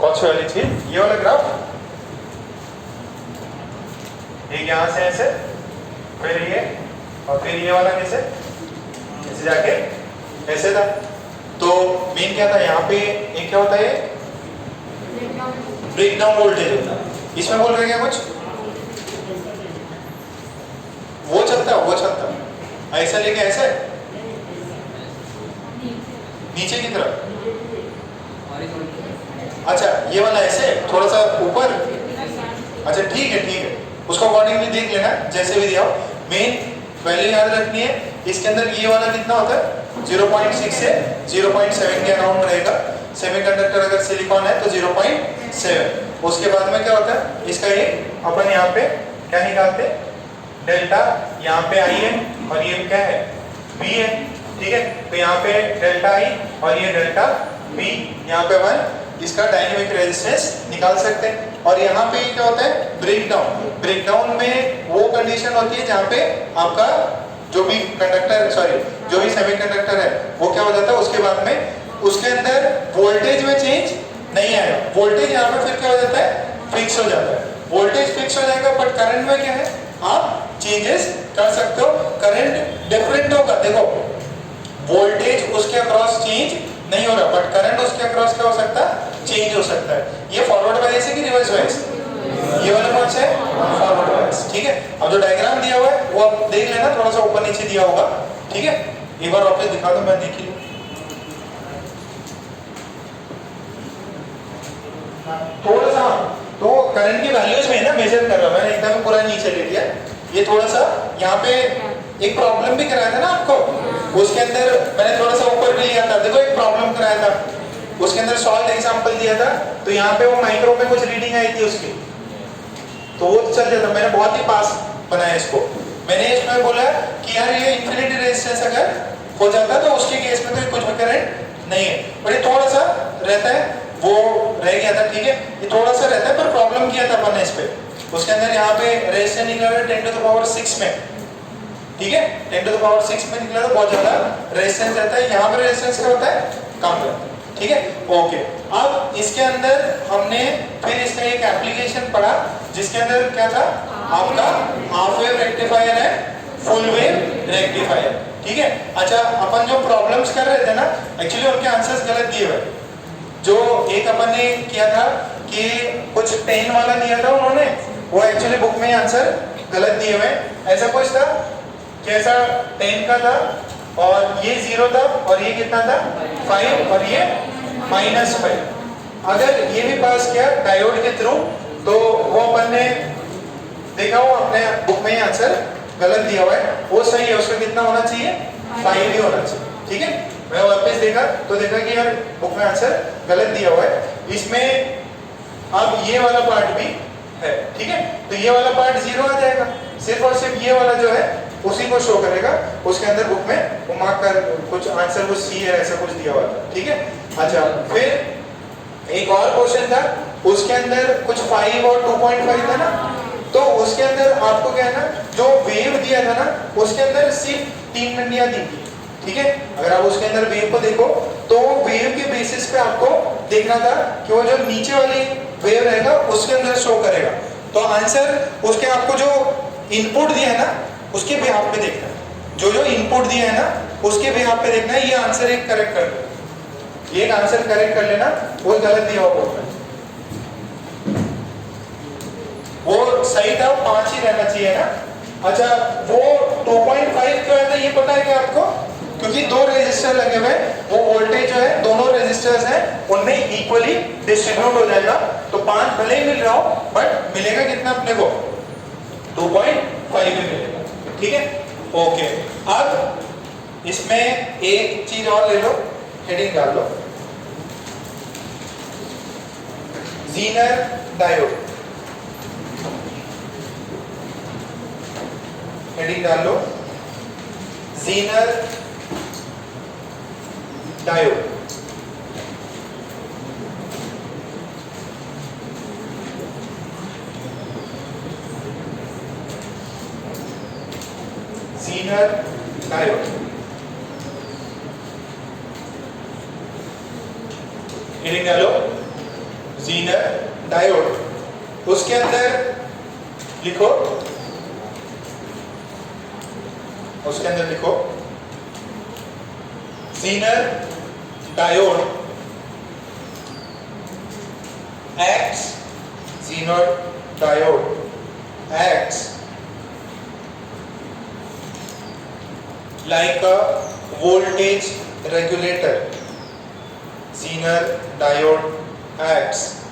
कौन सी वाली चीज? ये वाला ग्राफ, एक यहां से ऐसे, फिर ये, और फिर ये वाला कैसे ऐसे जाके ऐसे था। तो मेन क्या था यहाँ पे, एक क्या होता है, ब्रेकडाउन वोल्टेज होता है। इसमें बोल रहे क्या कुछ? वो चलता ऐसा लेके ऐसे नीचे की तरफ। अच्छा ये वाला ऐसे थोड़ा सा ऊपर। अच्छा ठीक है, उसको अकॉर्डिंगली देख लेना जैसे भी दिया हो। मेन वैल्यू याद रखनी है। इसके अंदर ये वाला कितना होता है? 0.6 से 0.7 के अराउंड रहेगा। सेमीकंडक्टर अगर सिलिकॉन है तो 0.7। उसके बाद में क्या होता है इसका, ये अपन यहाँ पे क्या निकालते हैं, डेल्टा यहाँ पे आई है और ये क्या है, बी है। ठीक है, तो यहाँ पे डेल्टा आई और ये डेल्टा बी, यहाँ पे 1, इसका डायनेमिक रेजिस्टेंस निकाल सकते हैं। और यहाँ पे क्या होता है, ब्रेकडाउन में वो कंडीशन होती है जहाँ पे आपका जो भी सेमीकंडक्टर है वो क्या हो जाता है, उसके बाद में उसके अंदर वोल्टेज में चेंज नहीं आएगा। वोल्टेज यहाँ पे फिर क्या हो जाता है, फिक्स हो जाता है। वोल्टेज फिक्स हो जाएगा, बट करंट में क्या है, आप चेंजेस कर सकते हो। करंट डिफरेंट होगा, देखो वोल्टेज उसके अक्रॉस चेंज नहीं हो रहा, बट करंट उसके अक्रॉस क्या हो सकता है, चेंज हो सकता है। ये फॉरवर्ड वाइज है कि रिवर्स वाइज? ये वाला कौन सा है, फॉरवर्ड वाइज। ठीक है, अब जो डायग्राम दिया हुआ है वो आप देख लेना, थोड़ा सा ऊपर नीचे दिया होगा। ठीक है, एक बार वापस दिखा दो, मैं देखी थोड़ा सा। तो करंट की वैल्यूज में है ना, मेजर कर रहा हूं, मैंने एकदम पूरा नीचे ले लिया। ये थोड़ा सा यहाँ पे एक प्रॉब्लम भी कराया था ना आपको, उसके अंदर मैंने थोड़ा सा ऊपर भी लिया था। देखो एक प्रॉब्लम कराया था, उसके अंदर सॉल्व एग्जांपल दिया था, तो यहाँ पे वो माइक्रो में कुछ रीडिंग आई थी उसकी, तो वो चल जाता। मैंने बहुत ही पास बनाया इसको। मैंने इसमें बोला कि यार ये इंफिनिटी रेजिस्टेंस अगर हो जाता तो उसके केस में तो कुछ भी करंट नहीं है, पर ये थोड़ा सा रहता है, वो रह गया था। ठीक है, ये थोड़ा सा रहता है, पर प्रॉब्लम किया था अपन ने इस पे। उसके अंदर यहाँ पे रेजिस्टेंस निकला 10⁻⁶ में। ठीक है, 10⁻⁶ में निकला तो बहुत ज्यादा रेजिस्टेंस रहता है। यहाँ पे रेजिस्टेंस क्या होता है, कम रहता है। ठीक है, ओके। अब इसके अंदर हमने फिर इसका एक एप्लीकेशन पढ़ा, जिसके अंदर क्या था, आपका हाफ वेव रेक्टिफायर है, फुल वेव रेक्टिफायर। ठीक है, अच्छा अपन जो प्रॉब्लम्स कर रहे थे ना, एक्चुअली उनके आंसर्स गलत दिए हुए। जो एक अपन ने किया था कि कुछ 10 वाला दिया था उन्होंने, वो एक्चुअली बुक में आंसर गलत दिए हुए। ऐसा कुछ था, कैसा 10 का था और ये 0 था, और ये कितना था 5, और ये -5। अगर ये भी पास किया डायोड के थ्रू, तो वो अपन ने देखा वो अपने बुक में आंसर गलत दिया हुआ है, वो सही है। उसका कितना होना चाहिए, 5 ही होना चाहिए। ठीक है, मैं वापस देखा तो देखा कि यार बुक में आंसर गलत दिया हुआ है। इसमें अब ये वाला पार्ट भी है। ठीक है, तो ये वाला पार्ट 0 आ जाएगा, सिर्फ और सिर्फ ये वाला जो है उसी को शो करेगा। उसके अंदर बुक में वो मार्क कर कुछ आंसर कुछ सी है ऐसा कुछ दिया हुआ था। ठीक है, अच्छा फिर एक और क्वेश्चन था, उसके अंदर कुछ 5 और 2.5 था ना, तो उसके अंदर आपको क्या है ना, जो वेव दिया था ना, उसके अंदर सिर्फ 3 मंडियां दी थी। ठीक है, अगर आप उसके अंदर वेव को देखो तो वेव के बेसिस पे आपको देखना था कि वो जो नीचे वाली वेव रहेगा उसके अंदर शो करेगा। तो आंसर उसके आपको जो इनपुट दिया है ना उसके बिहाफ पे देखना है, जो इनपुट दिया है ना उसके बिहाफ पे देखना है। ये आंसर एक करेक्ट कर दो, एक आंसर करेक्ट कर लेना, वो गलत दिया हुआ है, वो सही था, 5 ही रहना चाहिए ना। अच्छा वो 2.5 क्यों है, ये पता है क्या आपको? क्योंकि 2 रेजिस्टर लगे हुए, वो वोल्टेज जो है दोनों रेजिस्टर्स हैं उनमें इक्वली डिस्ट्रीब्यूट हो जाएगा। तो 5 भले ही मिल रहा हो, बट मिलेगा कितना अपने को, 2.5 ही मिलेगा। ठीक है, ओके। अब इसमें एक चीज और ले लो, हेडिंग डाल लो, ज़ीनर डायोड। हेडिंग डाल लो, ज़ीनर डायोड। ज़ीनर डायोड, हेडिंग डालो, जीनर डायोड, उसके अंदर लिखो, उसके अंदर लिखो Zener diode acts, Zener diode acts like a voltage regulator. Zener diode acts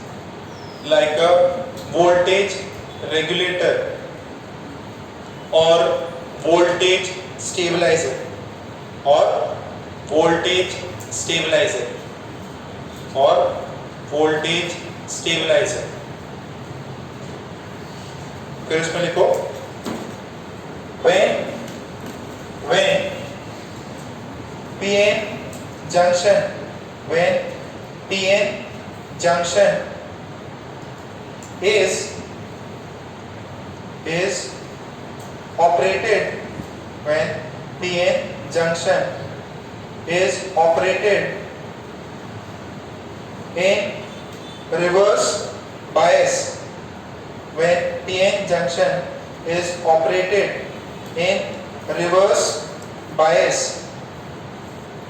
like a voltage regulator or voltage stabilizer or voltage stabilizer or voltage stabilizer. फिर इसमें लिखो when PN junction, when PN junction is operated, when PN junction is operated in reverse bias, when PN junction is operated in reverse bias,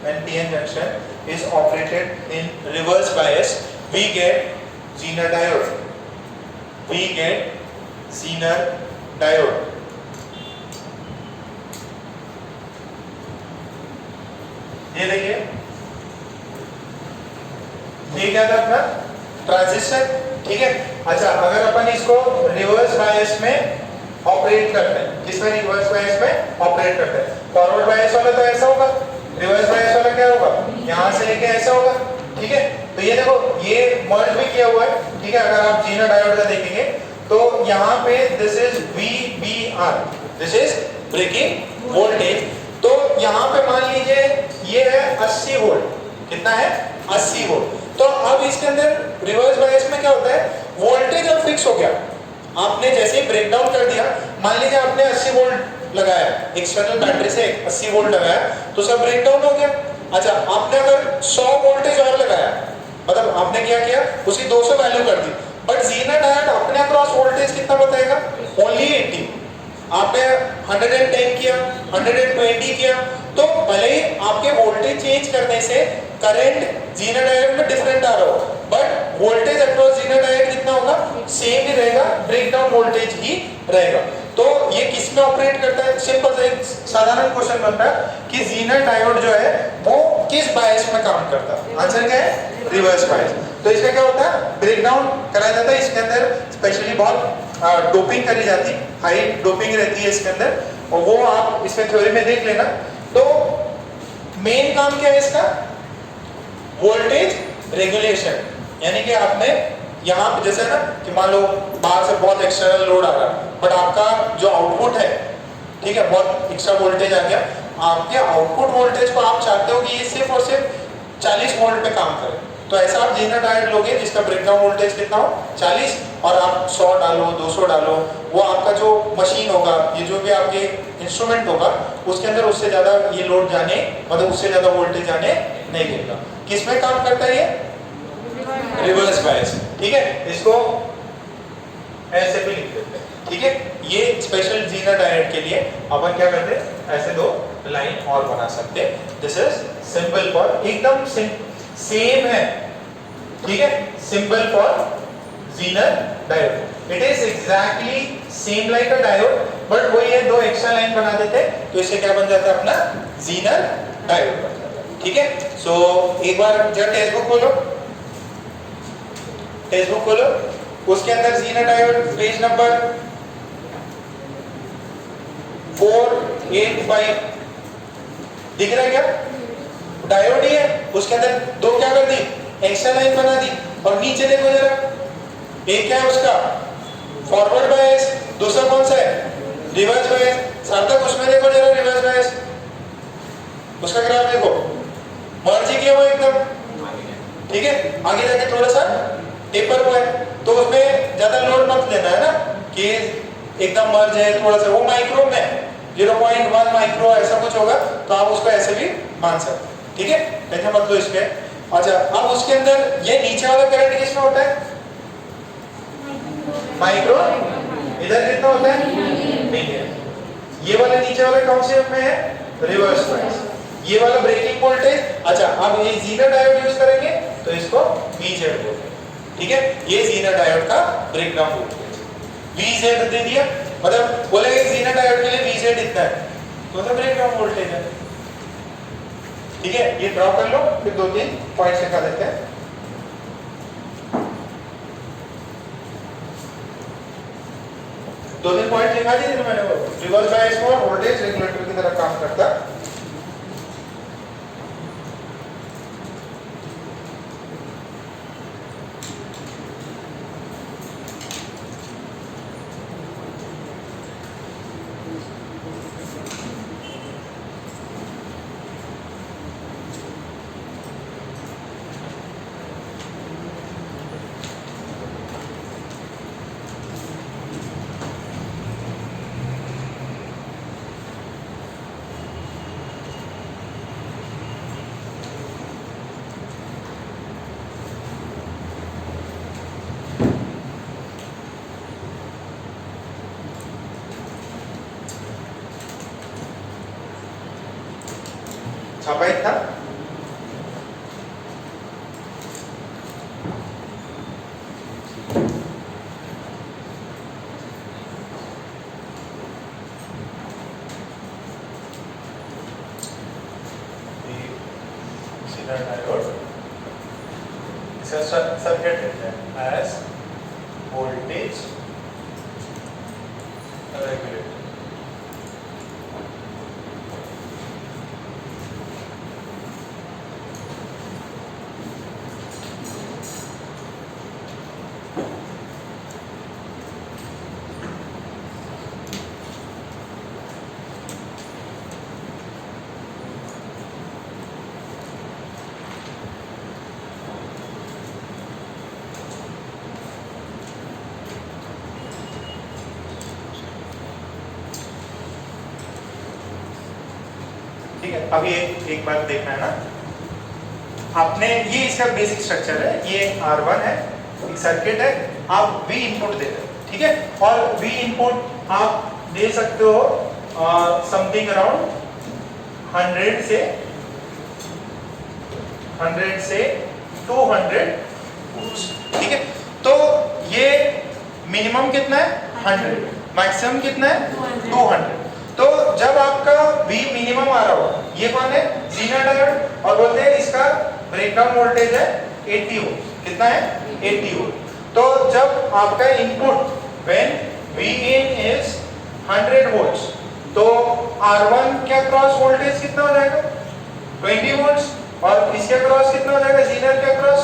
when PN junction is operated in reverse bias, we get Zener diode. We get Zener diode. ये देखिए, ये क्या था अपना transistor, ठीक है। अच्छा, अगर अपन इसको रिवर्स बायस में ऑपरेट करते हैं, किसमें रिवर्स बायस में ऑपरेट करते हैं, फॉरवर्ड बायस वाला तो ऐसा होगा, रिवर्स बायस वाला क्या होगा, यहां से लेके ऐसा होगा, ठीक है। तो ये देखो, ये मर्ज भी किया हुआ है, ठीक है। अगर आप जीनर डायोड का देखेंगे तो यहाँ पे this is VBR, this is breaking voltage. तो यहाँ पे मान लीजिए ये है 80 वोल्ट, कितना है 80 वोल्ट। तो अब इसके अंदर रिवर्स बायस में क्या होता है, वोल्टेज अब फिक्स हो गया, आपने जैसे ही ब्रेक डाउन कर दिया, मान लीजिए आपने 80 वोल्ट लगाया, एक्सटर्नल बैटरी से 80 वोल्ट लगाया, तो सब ब्रेक डाउन हो गया। अच्छा, आपने अगर 100 वोल्टेज और लगाया, मतलब आपने क्या किया, उसकी 200 वैल्यू कर दी, बट जीनर डायोड अपने अक्रॉस वोल्टेज कितना बताएगा, ओनली 80। आपने 110 किया, 120 किया, तो भले ही आपके वोल्टेज चेंज करने से करंट जीनर डायोड में डिफरेंट आ रहा हो, but voltage across Zener diode कितना होगा, सेम ही रहेगा, ब्रेकडाउन वोल्टेज ही रहेगा। तो ये किस में ऑपरेट करता है, सिंपल सा एक साधारण क्वेश्चन बनता है कि जीनर डायोड जो है वो किस बायस में काम करता है, आंसर क्या है, रिवर्स बायस। तो इसका क्या होता है, ब्रेकडाउन कराया जाता है, इसके अंदर स्पेशली बहुत डोपिंग करी जाती है, हाई डोपिंग रहती है इसके अंदर, और वो आप इसमें थ्योरी में देख लेना। तो मेन काम क्या है इसका, वोल्टेज रेगुलेशन, यानी कि आपने यहाँ पे जैसे ना कि मान लो बाहर से बहुत एक्सटर्नल लोड आ रहा है, बट आपका जो आउटपुट है, ठीक है, बहुत एक्स्ट्रा वोल्टेज आ गया, आपके आउटपुट वोल्टेज को आप चाहते हो कि ये सिर्फ और सिर्फ 40 वोल्ट पे काम करे, तो ऐसा आप जीनर डायोड लोगे जिसका ब्रेकडाउन वोल्टेज कितना हो 40, और आप 100 डालो 200 डालो, वो आपका जो मशीन होगा, ये जो भी आपके इंस्ट्रूमेंट होगा, उसके अंदर उससे ज्यादा ये लोड जाने, मतलब उससे ज्यादा वोल्टेज जाने नहीं देगा। किसमें काम करता है ये, रिवर्स बायस, ठीक है। इसको ऐसे भी लिख देते हैं, ठीक है। ये स्पेशल जीनर डायोड के लिए अपन क्या करते हैं, ऐसे दो लाइन और बना सकते हैं। दिस इज सिंबल फॉर, एकदम सेम है, ठीक है, symbol for Zener diode. It is exactly same like a diode, but वही है, दो एक्स्ट्रा लाइन बना देते हैं, तो इससे क्या बन जाता है अपना जीनर डायोड बन जाता है, ठीक है। सो एक बार जब टेक्स्ट बुक खोलो, टेक्स्ट बुक खोलो, उसके अंदर जीनर डायोड पेज नंबर 485 दिख रहा है क्या, डायोड ही है, उसके अंदर दो क्या कर दी, एक्स्ट्रा लाइन बना दी, और नीचे देखो जरा, एक क्या है उसका फॉरवर्ड बायस, दूसरा कौन सा है, रिवर्स बायस। सार्थक उसमें देखो जरा, रिवर्स बायस उसका ग्राफ देखो, मर्जी किया हुआ एकदम, ठीक है। आगे जाके थोड़ा सा टेपर हुआ है, तो उसमें ज्यादा लोड मत लेना है ना, कि एकदम मर्ज है थोड़ा सा, वो माइक्रो में 0.1 माइक्रो ऐसा कुछ होगा, तो आप उसको ऐसे भी मान सकते, ठीक है, टेंशन मत लो इसमें। अच्छा, अब उसके अंदर ये नीचे वाला करंट किसमें होता है, माइक्रो, इधर कितना होता है मिलियन। ये वाला नीचे वाला कौन से में है रिवर्स बायस। ये वाला ब्रेकिंग वोल्टेज, अच्छा अब ये जीटर डायोड यूज करेंगे तो इसको VZ बोलते हैं, ठीक है। ये जीटर डायोड का ब्रेकडाउन वोल्टेज VZ दे दिया, मतलब बोलेगा जीटर डायोड के लिए VZ इतना है तो ब्रेकडाउन वोल्टेज है, ठीक है। ये ड्रॉ कर लो, फिर 2-3 पॉइंट्स लिखा देते हैं। दो तीन पॉइंट लिखा दिए थे मैंने, वो रिवर्स बायस को वोल्टेज रेगुलेटर की तरह काम करता है। छापा इतना, सर्किट देते हैं एज वोल्टेज रेगुलेटर। ठीक है, अब ये एक बार देखना है ना, आपने ये इसका बेसिक स्ट्रक्चर है, ये R1 है, एक सर्किट है, आप V इनपुट दे रहे हो, ठीक है। और V इनपुट आप दे सकते हो समथिंग अराउंड 100 से 200 वोल्ट्स, ठीक है। तो ये मिनिमम कितना है 100, मैक्सिमम कितना है 200। तो जब आपका V मिनिमम आ रहा हो, ये कौन है जीटर डायोड, और बोलते हैं इसका ब्रेकडाउन वोल्टेज है 80 वोल्ट, कितना है 80 वोल्ट। तो जब आपका input when Vin is 100 volts, तो R1 क्या क्रॉस वोल्टेज कितना हो जाएगा 20 वोल्ट्स, और इसके क्रॉस कितना हो जाएगा जीटर के क्रॉस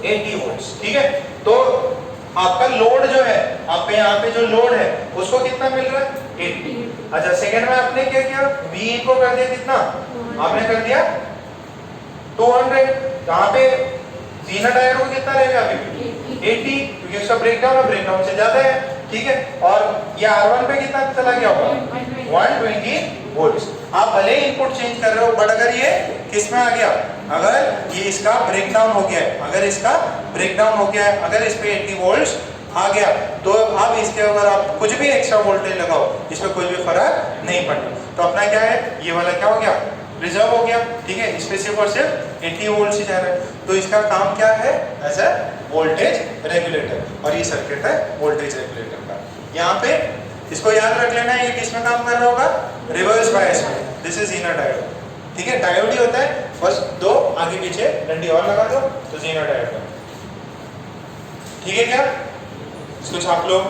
80 वोल्ट्स, ठीक है। तो आपका लोड जो है, आपके यहाँ पे जो लोड है उसको कितना मिल रहा है 80। अच्छा सेकंड में आपने क्या किया, V को कर दिया कितना, आपने कर दिया 200। यहाँ पे जीना डायोड को कितना रहेगा अभी 80, क्योंकि उसका ब्रेकडाउन है, ब्रेकडाउन से ज्यादा है, ठीक है। और ये R1 पे कितना चला गया होगा 120 वोल्ट्स। आप भले ही इनपुट चेंज कर रहे हो, बट अगर ये किस में आ गया, अगर ये इसका ब्रेकडाउन हो गया है, अगर इसका ब्रेकडाउन हो गया है, अगर इस पे 80 वोल्ट्स आ गया, तो अब इसके अगर आप कुछ भी एक्स्ट्रा वोल्टेज लगाओ, इसमें कोई भी फर्क नहीं पड़ता। तो अपना क्या है, ये वाला क्या हो गया रिजर्व हो गया, ठीक है। इस पे सिर्फ और सिर्फ 80 वोल्ट ही जा रहा है, तो इसका काम क्या है एज ए वोल्टेज रेगुलेटर, और ये सर्किट है वोल्टेज रेगुलेटर का। यहाँ पे इसको याद रख लेना है, ये किस में काम कर रहा होगा रिवर्स बायस में। दिस इज जीना डायोड, ठीक है। डायोड ही होता है, बस दो आगे पीछे डंडी और लगा दो तो जीना डायोड है, ठीक है। क्या इसको छाप लो।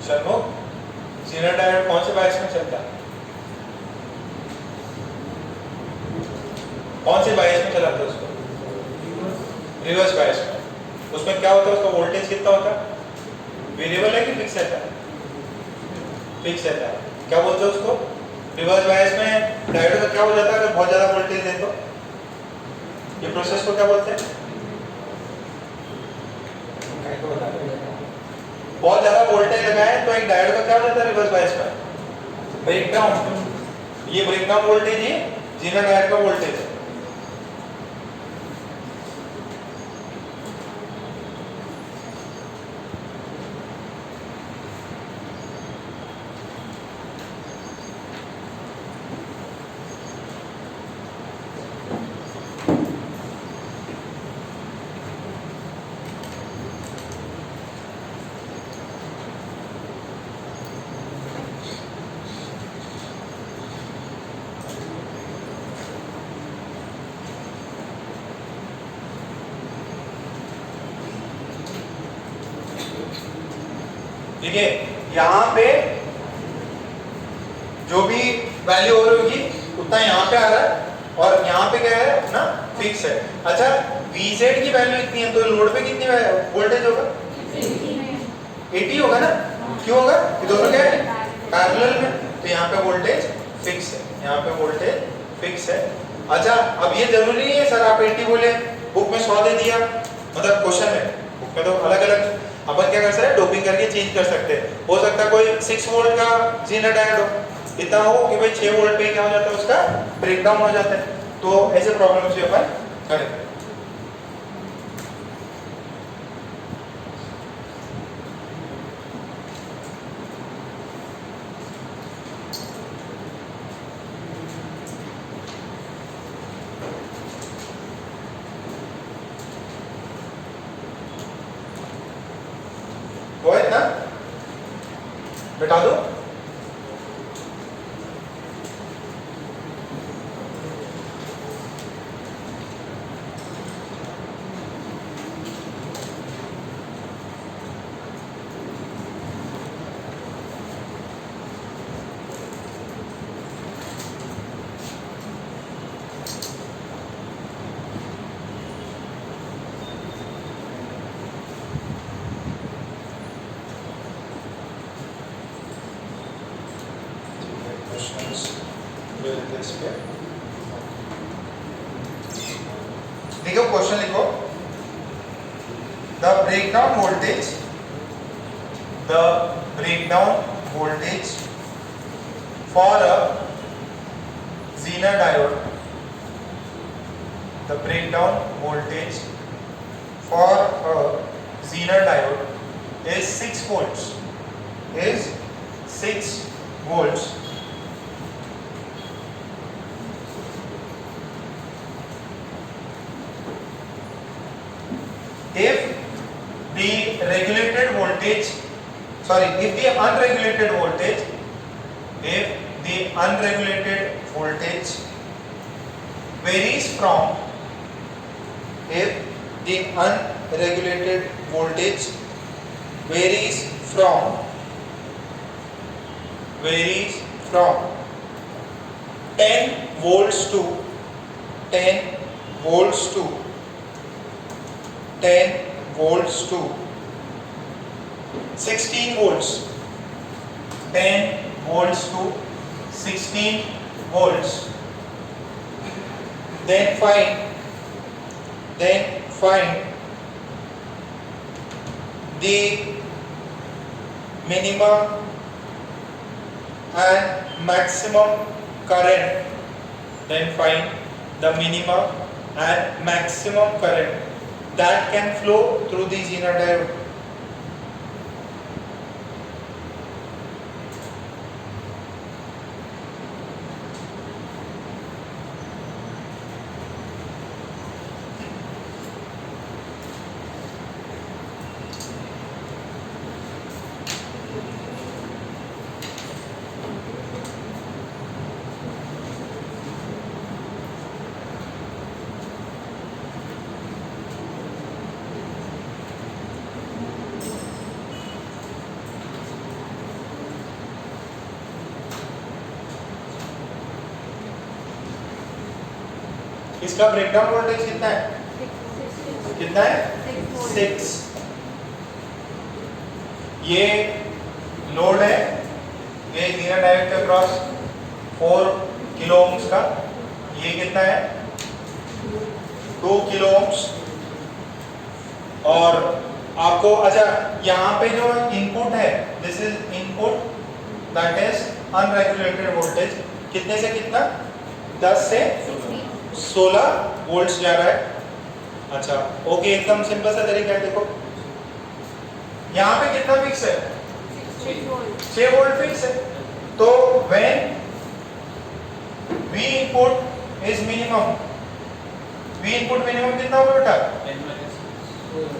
षणमुख, जीना डायोड कौन से बायस में चलता है? कौन से बायस में चलाते हैं उसको? रिवर्स बायस में। उसमें क्या होता है? उसका वोल्टेज कितना होता है? वेरिएबल है कि फिक्स रहता है? फिक्स रहता है। क्या बोलते हैं उसको? रिवर्स बायस में डायोड का क्या हो जाता है अगर बहुत ज्यादा वोल्टेज दे तो? ये प्रोसेस को क्या बोलते हैं? बहुत ज्यादा वोल्टेज लगाए तो एक डायोड का क्या हो जाता है रिवर्स बायस में? ब्रेकडाउन। ये ब्रेकडाउन वोल्टेज ही जीना डायोड का वोल्टेज है। ठीक है, यहाँ पे जो भी वैल्यू हो रही होगी उतना यहाँ पे आ रहा है और यहाँ पे क्या है अपना फिक्स है। अच्छा, Vz की वैल्यू इतनी है तो लोड पे कितनी वोल्टेज होगा? 80 होगा ना? क्यों होगा? ये दोनों क्या है? पैरेलल में, तो यहाँ पे वोल्टेज फिक्स है, यहाँ पे वोल्टेज फिक्स है। अच्छा, अब ये जरूरी नहीं है सर आप 80 बोले, बुक में 100 दे दिया, मतलब क्वेश्चन है बुक में तो अलग अलग अपन क्या कर सकते हैं, डोपिंग करके चेंज कर सकते हैं। हो सकता है कोई 6 वोल्ट का जीना डायोड हो, इतना हो कि भाई 6 वोल्ट पे क्या हो जाता है उसका ब्रेकडाउन हो जाता है, तो ऐसे प्रॉब्लम्स भी अपन करेंगे। वो है ना, बैठा दो। देखो क्वेश्चन लिखो, the breakdown voltage for a Zener diode, the breakdown voltage for a Zener diode is 6 volts, is 6 volts. If the regulated voltage, sorry, if the unregulated voltage, varies from, if the unregulated voltage varies from 10 volts to 10 volts to 10 volts to 16 volts, 10 volts to 16 volts, then find the minimum and maximum current, then find the minimum and maximum current that can flow through the Zener diode. इसका breakdown voltage कितना है? कितना है? 6। ये load है, ये zero diode के across 4 kilo ohms का, ये कितना है? 2 किलो ओम्स। और आपको अच्छा यहाँ पे जो इनपुट है, this is input that is unregulated voltage, कितने से कितना? 10 से 16 वोल्ट्स जा रहा है। अच्छा ओके, एकदम सिंपल सा तरीका है। देखो यहाँ पे कितना फिक्स है? 6 वोल्ट फिक्स है। तो when V input is minimum, V input minimum कितना होगा बेटा?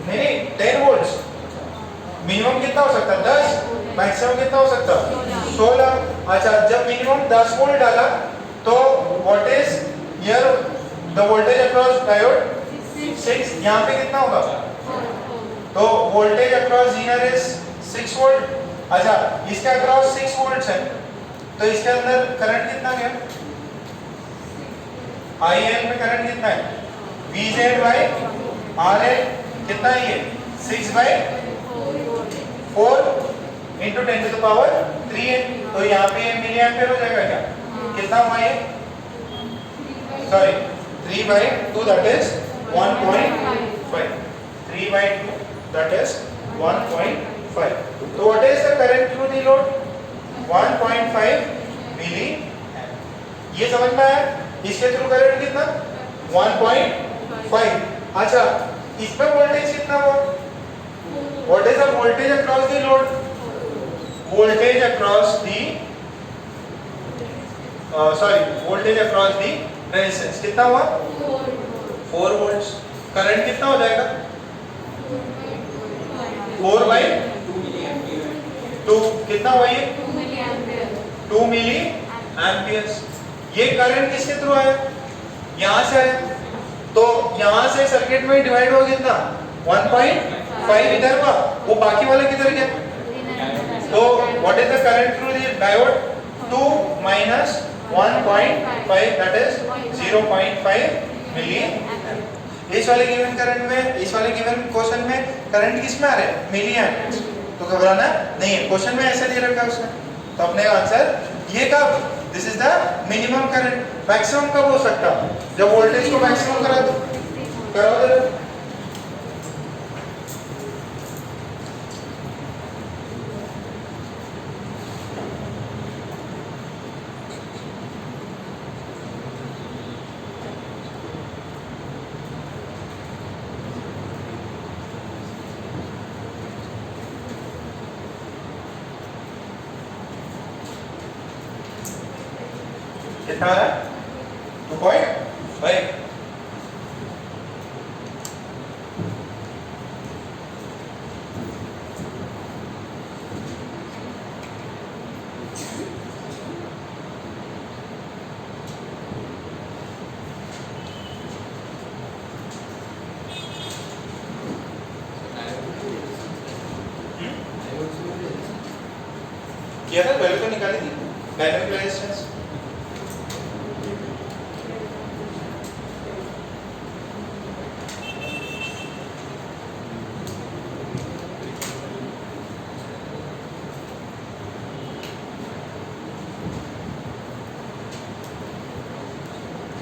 नहीं 10 वोल्ट्स। मिनिमम कितना हो सकता है? 10। मैक्सिमम कितना हो सकता है? 16। अच्छा जब मिनिमम 10 वोल्ट डाला तो what is here the voltage across diode? 6। यहाँ पे कितना होगा? तो voltage across Zener is 6 volt. अच्छा इसके अक्रॉस 6 वोल्ट्स है, तो इसके अंदर करंट कितना गया? IL में करंट कितना है? VZ बाय RL कितना है ये? 6 by 4 into 10 to the power 3 है। तो यहाँ पे ये मिली एम्पियर हो जाएगा क्या? कितना हुआ ये? Sorry 3 by 2 that is 1.5। 3 by 2 that is 1.5. So what is the current through the load? 1.5 milli amp। ये समझ में आया? इसके थ्रू करंट कितना? 1.5। अच्छा इसमें वोल्टेज कितना हुआ? What is the voltage across the load? Voltage across the voltage across the resistance कितना हुआ? 4 volts। करंट कितना हो जाएगा? 4 by 2 कितना हुआ ये? 2 मिली एम्पियर्स। ये करंट किसके थ्रू आया? यहाँ से आया। तो यहाँ से सर्किट में डिवाइड हो कितना? 1.5 इधर हुआ, वो बाकी वाला किधर गया? तो what is the current through the diode? 2 minus 1.5 that is 0.5 मिली। इस वाले गिवन करंट में, इस वाले गिवन क्वेश्चन में करंट किस में आ रहे हैं? मिली एम्पियर्स। तो घबराना नहीं है, क्वेश्चन में ऐसे दे रखा है उसने। तो अपने का आंसर ये कब? This is the minimum current. Maximum कब हो सकता? जब वोल्टेज को मैक्सिमम करा दो, करो दे। कितना है? 2.5। किया था, वैल्यू तो निकाली थी डायनेमिक रेजिस्टेंस।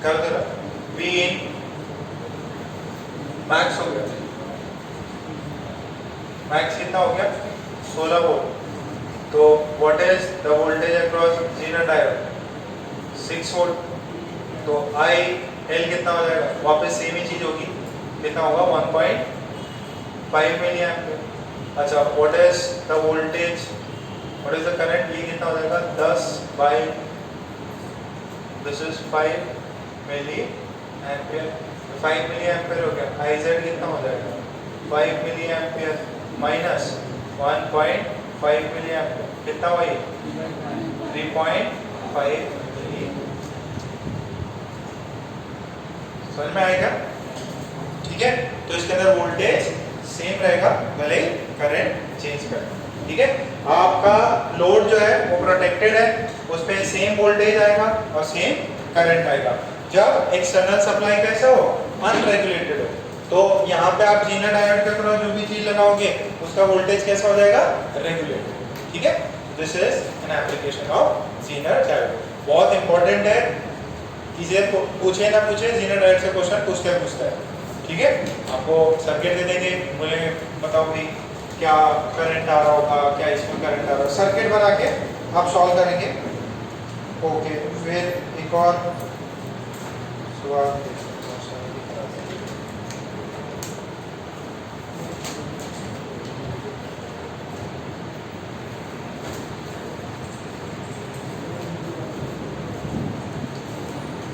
कर दे रहा V in मैक्स हो गया। मैक्स कितना हो गया? 16 वोल्ट। तो what is the voltage across zero diode? 6 volt. तो IL कितना हो जाएगा? वापस सेम ही चीज होगी, कितना होगा? 1.5 मिली एम्पियर। अच्छा what is the voltage, what is the current? ये कितना हो जाएगा? 10 by this is 5 milli ampere. 5 milli ampere हो गया। IZ कितना हो जाएगा? 5 milli ampere minus 1.5 milli ampere, कितना हुआ ये? 3.5 मिली। समझ में आएगा? ठीक है, तो इसके अंदर वोल्टेज सेम रहेगा, भले ही करंट चेंज कर। ठीक है, आपका लोड जो है वो प्रोटेक्टेड है, उस पे सेम वोल्टेज आएगा और सेम करंट आएगा। जब एक्सटर्नल सप्लाई कैसा हो, अनरेगुलेटेड हो, तो यहाँ पे आप जीना डायोड के थ्रू जो भी चीज लगाओगे उसका वोल्टेज कैसा हो जाएगा, रेगुलेटेड। ठीक है, this is an application of Zener diode. बहुत इंपॉर्टेंट है, किसी पूछे ना पूछे जीनर डायोड से क्वेश्चन पूछता है। ठीक है, आपको सर्किट दे देंगे, बोले बताओ भाई क्या करंट आ रहा होगा, क्या इसमें करंट आ रहा है, सर्किट बना के आप सॉल्व करेंगे। ओके, फिर एक और सवाल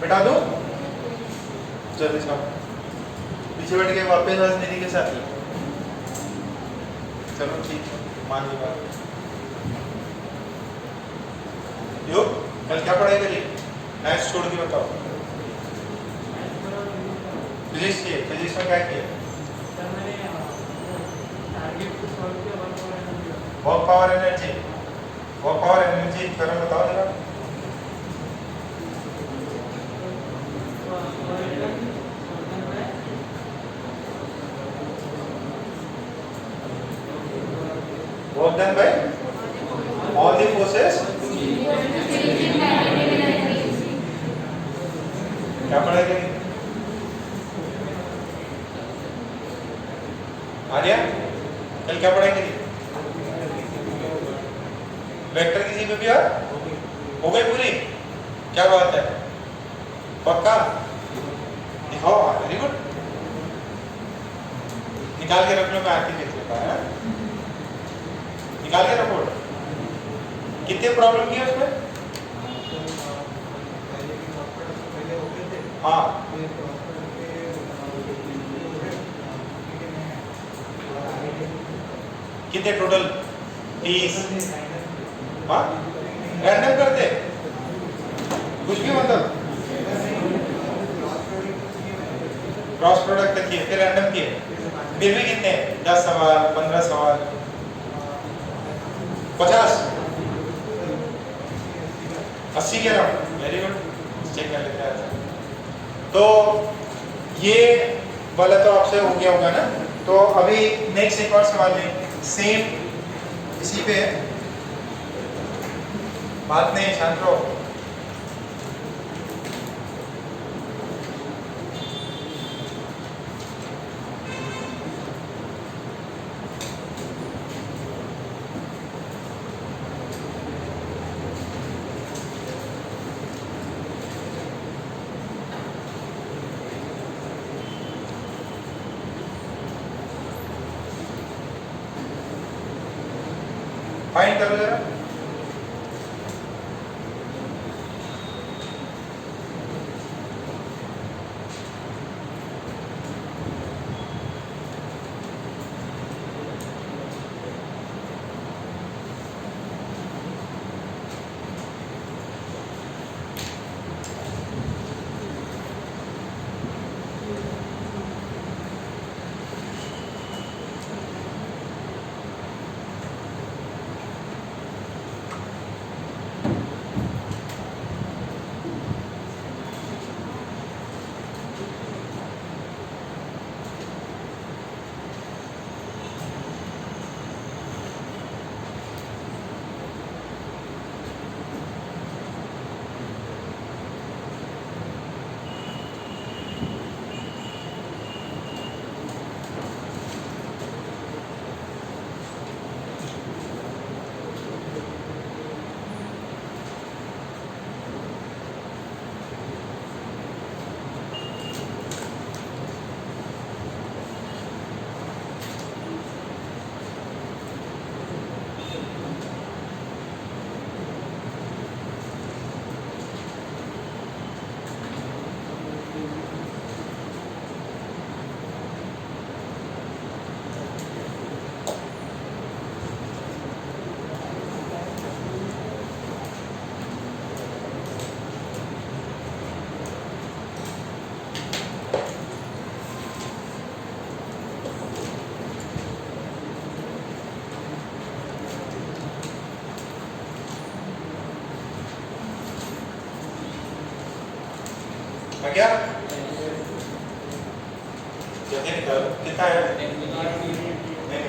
बैठा दो जल्दी साहब, पीछे बैठ के वापस राजनीति के साथ ही। चलो ठीक है, मान ली बात। यो कल क्या पढ़ाई करी, मैथ्स छोड़ के बताओ। फिजिक्स किए, फिजिक्स में क्या किए, work power energy, work power energy theorem बताओ जरा। Work done by all the forces. क्या पढ़ाई करी आर्या, कल क्या पढ़ाई करी, वेक्टर किसी पे भी हो गई पूरी, क्या बात है, पक्का दिखाओ, वेरी गुड, निकाल के रख लो, मैं आके देख लेता है, निकाल के रखो। कितने प्रॉब्लम किए उसमें, हाँ कितने टोटल, 30, हाँ रैंडम करते कुछ भी, मतलब क्रॉस प्रोडक्ट तक किए, फिर रैंडम किए, फिर भी कितने, 10 सवाल, 15 सवाल, 50, 80 के राउंड, वेरी गुड, चेक कर लेते हैं। तो ये वाला तो आपसे हो गया होगा ना, तो अभी नेक्स्ट एक और सवाल है, सेम इसी पे है, बात नहीं, शांत रहो। फाइंड करो जरा, आ गया? जल्दी निकालो, कितना है? नहीं,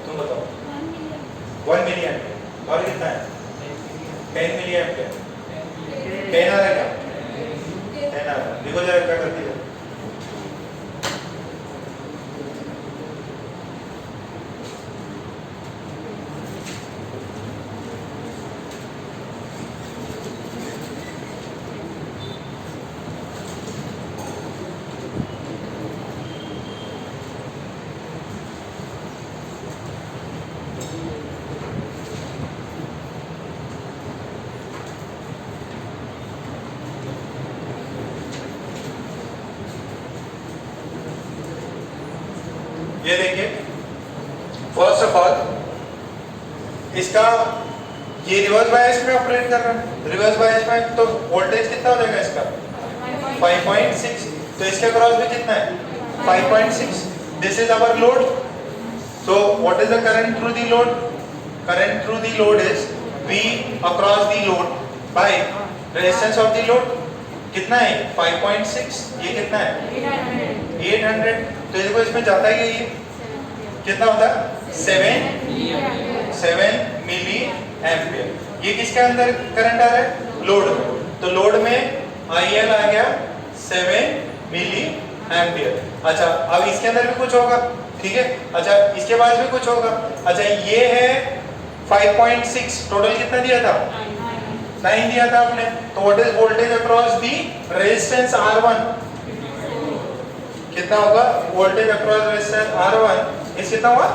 तुम बताओ। 1 मिलियन। और कितना है? 10 मिलियन क्या? 10 आ रहा है क्या? 10 आ रहा है। देखो जरा क्या करती है। ये देखिए, फर्स्ट ऑफ ऑल इसका ये रिवर्स बायस में ऑपरेट कर रहा है। रिवर्स बायस में तो वोल्टेज कितना हो जाएगा इसका? 5.6। तो इसके क्रॉस में कितना है? 5.6। This is our load. So what is the current through the load? Current through the load is V across the load by resistance of the load. कितना है? 5.6। ये कितना है? 800। तो देखो इसमें जाता है ये कितना होता है? 7 मिली एम्पियर। ये किसके अंदर करंट आ रहा है? लोड में। तो लोड में IL आ गया 7 मिली एम्पियर। अच्छा, अब इसके अंदर भी कुछ होगा, ठीक है? अच्छा, इसके बाद भी कुछ होगा। अच्छा, ये है 5.6। टोटल कितना दिया था? 9 दिया था आपने। तो what is voltage across the resistance R1? कितना होगा? वोल्टेज अक्रॉस रेजिस्टेंस R1 इस कितना हुआ?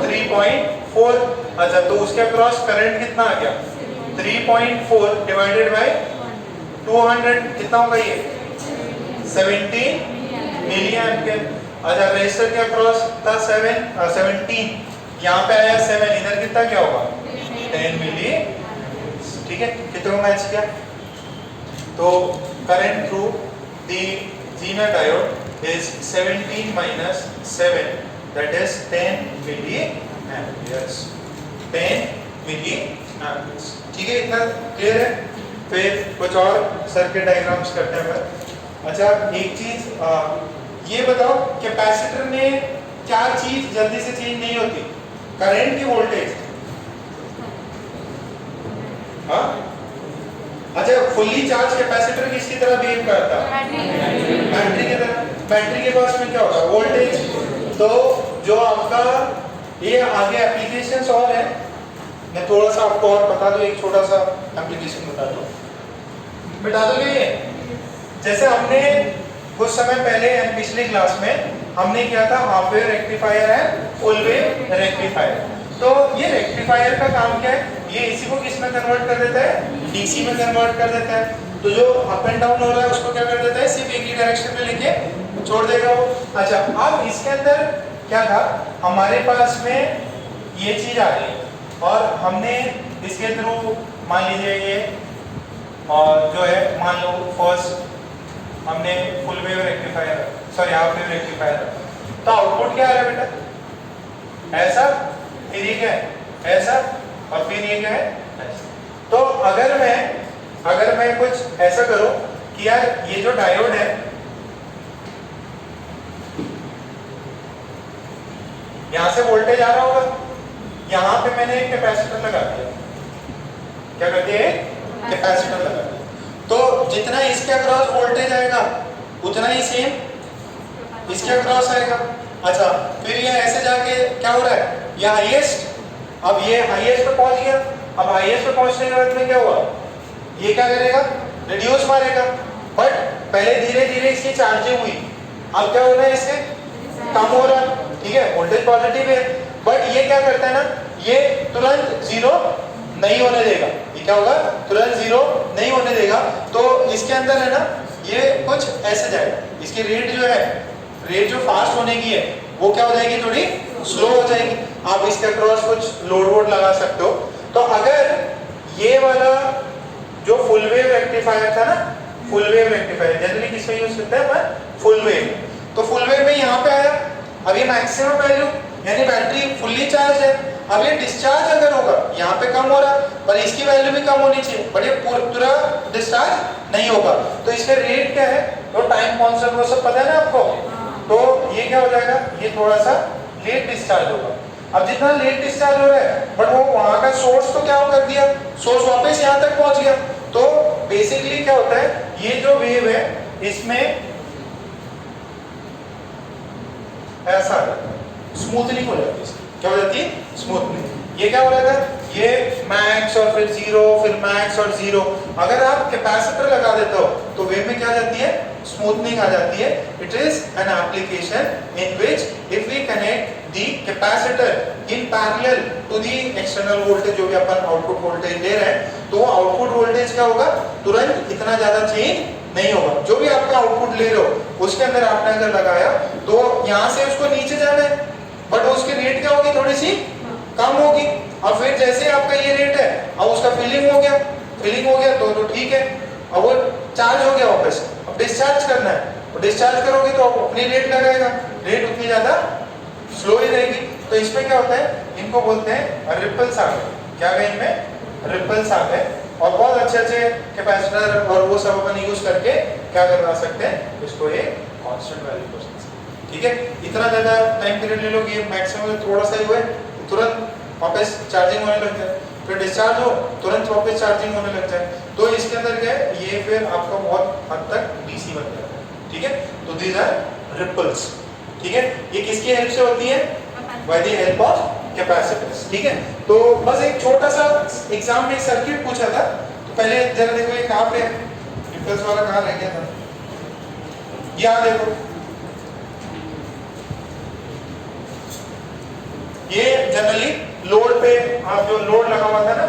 3.4। अच्छा, तो उसके अक्रॉस करंट कितना आ गया? 3.4 डिवाइडेड बाय 200 कितना होगा ये? 17 मिली एम्पियर। अच्छा, रेजिस्टर के अक्रॉस था 17, यहाँ पे आया 7, इधर कितना क्या होगा? 10 मिली। ठीक है, कितने को मैच किया? तो current through the Zener diode is 17 minus 7, that is 10 milliamperes. 10 milliamperes. ठीक है, इतना क्लियर है? फिर कुछ और सर्किट डायग्राम्स करते हैं। अच्छा, एक चीज ये बताओ, कैपेसिटर में क्या चीज जल्दी से चेंज नहीं होती? करंट की वोल्टेज। हाँ? अच्छा, फुल्ली चार्ज कैपेसिटर किसकी तरह बिहेव करता है? बैटरी की तरह। बैटरी के पास में क्या होगा? वोल्टेज। तो जो आपका ये आगे एप्लीकेशंस और है, मैं थोड़ा सा आपको और बता दूं, एक छोटा सा एप्लीकेशन बता दूं। बता दोगे ये? जैसे हमने कुछ समय पहले पिछली क्लास में हमने किया था हाफ वेव रेक्टिफायर है, फुल वेव रेक्टिफायर। तो ये रेक्टिफायर का काम क्या है? ये AC को किस में कन्वर्ट कर देता है? DC में कन्वर्ट कर देता है। तो जो अप एंड डाउन हो रहा है उसको क्या कर देता है? सिर्फ एक ही डायरेक्शन में लेके छोड़ देगा वो। अच्छा, अब इसके अंदर क्या था? हमारे पास में ये चीज आ रही है और हमने इसके थ्रू मान लीजिए ये, और जो है मान लो फर्स्ट हमने full wave rectifier, sorry half wave rectifier, तो आउटपुट क्या आ रहा है बेटा? ऐसा, फिर ये क्या है? ऐसा, और फिर ये क्या है? ऐसा। तो अगर मैं कुछ ऐसा करूं कि यार ये जो डायोड है, यहां से वोल्टेज आ रहा होगा, यहां पे मैंने एक कैपेसिटर लगा दिया। क्या कर दिया? कैपेसिटर लगा दिया। तो जितना इसके अक्रॉस वोल्टेज आएगा उतना ही सेम इसके अक्रॉस आएगा। अच्छा, फिर ये ऐसे जाके क्या हो रहा है? ये हाईएस्ट, अब ये हाईएस्ट पे पहुंच गया। अब हाईएस्ट पे पहुंचने के बाद में क्या हुआ? ये क्या करेगा? रिड्यूस मारेगा। बट पहले धीरे धीरे इसकी चार्जिंग हुई, अब क्या हो रहा है? इससे कम हो रहा है। ठीक है, वोल्टेज पॉजिटिव है, बट ये क्या करता है ना, ये तुरंत जीरो नहीं होने देगा। ये क्या होगा? तुरंत जीरो नहीं होने देगा। तो इसके अंदर है ना, ये कुछ ऐसे जाएगा। इसकी रेट जो है, रेट जो फास्ट होने की है वो क्या हो जाएगी? थोड़ी स्लो हो जाएगी। आप इसके अक्रॉस कुछ लोड वोड लगा सकते हो। तो अगर ये वाला जो फुल वेव रेक्टिफायर था ना, फुल वेव रेक्टिफायर जनरली किसमें यूज करते हैं? Full wave. तो फुल वेव में यहाँ पे आया, अब ये मैक्सिमम वैल्यू यानी बैटरी फुल्ली चार्ज है। अब ये डिस्चार्ज अगर होगा, यहाँ पे कम हो रहा है पर इसकी वैल्यू भी कम होनी चाहिए, बट ये पूरा डिस्चार्ज नहीं होगा। तो इसका रेट क्या है, तो टाइम कांस्टेंट वो सब पता है ना आपको, तो ये क्या हो जाएगा, ये थोड़ा सा लेट डिस्चार्ज होगा। अब जितना लेट डिस्चार्ज हो रहा है, बट वो वहां का सोर्स तो क्या कर दिया, सोर्स वापस यहाँ तक पहुंच गया। तो बेसिकली क्या होता है, ये जो वेव है इसमें ऐसा आ जाता है, स्मूथनिंग हो जाती है। क्या हो जाती है, स्मूथनिंग। ये क्या हो रहा था, ये मैक्स और फिर जीरो, फिर मैक्स और जीरो। अगर आप कैपेसिटर लगा देते हो तो वेव में क्या आ जाती है, स्मूथनिंग आ जाती है। It is an application in which if we connect the capacitor in parallel to the external voltage, जो भी अपन आउटपुट वोल्टेज ले रहे हैं, तो आउटपुट वोल्टेज क्या होगा, तुरंत इतना ज्यादा चेंज नहीं होगा। जो भी आपका आउटपुट ले रहे हो उसके अंदर आपने अगर लगाया तो यहाँ से उसको नीचे जाना है, बट उसकी रेट क्या होगी, थोड़ी सी कम होगी। अब फिर जैसे आपका ये रेट है, अब उसका फिलिंग हो गया, फिलिंग हो गया तो ठीक है, अब वो चार्ज हो गया वापस। अब डिस्चार्ज करना है, तो डिस्चार्ज करोगे तो अपनी रेट लगाएगा, रेट उतनी ज्यादा स्लो ही रहेगी। तो इसमें क्या होता है, इनको बोलते हैं रिपल्स आ गए। क्या गए इनमें, रिपल्स आ गए। और बहुत अच्छे अच्छे कैपेसिटर और वो सब अपन यूज करके क्या करवा सकते हैं, इसको एक कांस्टेंट वैल्यू कर सकते हैं। ठीक है, इतना ज्यादा टाइम पीरियड ले लोगे, मैक्सिमम थोड़ा सा ही हुआ, तुरंत वापस चार्जिंग होने लग जाए, फिर डिस्चार्ज हो तुरंत वापस चार्जिंग होने लग जाए। तो इसके अंदर क्या है, ये फिर आपका बहुत हद तक डीसी बन जाता है। ठीक है, तो दीज आर रिपल्स। ठीक है, ये किसकी हेल्प से होती है, by the help of capacitors. ठीक है, तो बस एक छोटा सा एग्जाम में सर्किट पूछा था, तो पहले जरा देखो ये कहाँ पे रिपल्स वाला कहाँ रह गया था, यहाँ देखो, ये जनरली लोड पे, आप जो लोड लगा हुआ था ना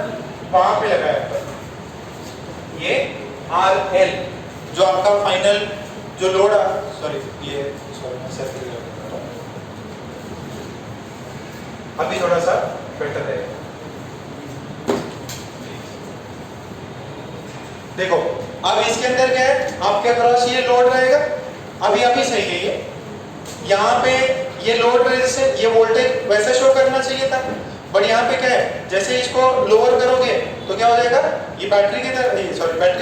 वहां पे लगाया था। ये RL जो आपका फाइनल जो लोड, सॉरी ये मैं सर्किट लगा रहा हूं, अभी थोड़ा सा बेटर रहेगा। देखो अब इसके अंदर क्या है, आपके अक्रॉस ये लोड रहेगा, अभी सही है ये, यहाँ पे ये लोड रेजिस्टेंस, ये वोल्टेज वैसे शो करना चाहिए था, बट यहाँ पे क्या है, जैसे इसको लोअर करोगे तो क्या हो जाएगा, ये बैटरी की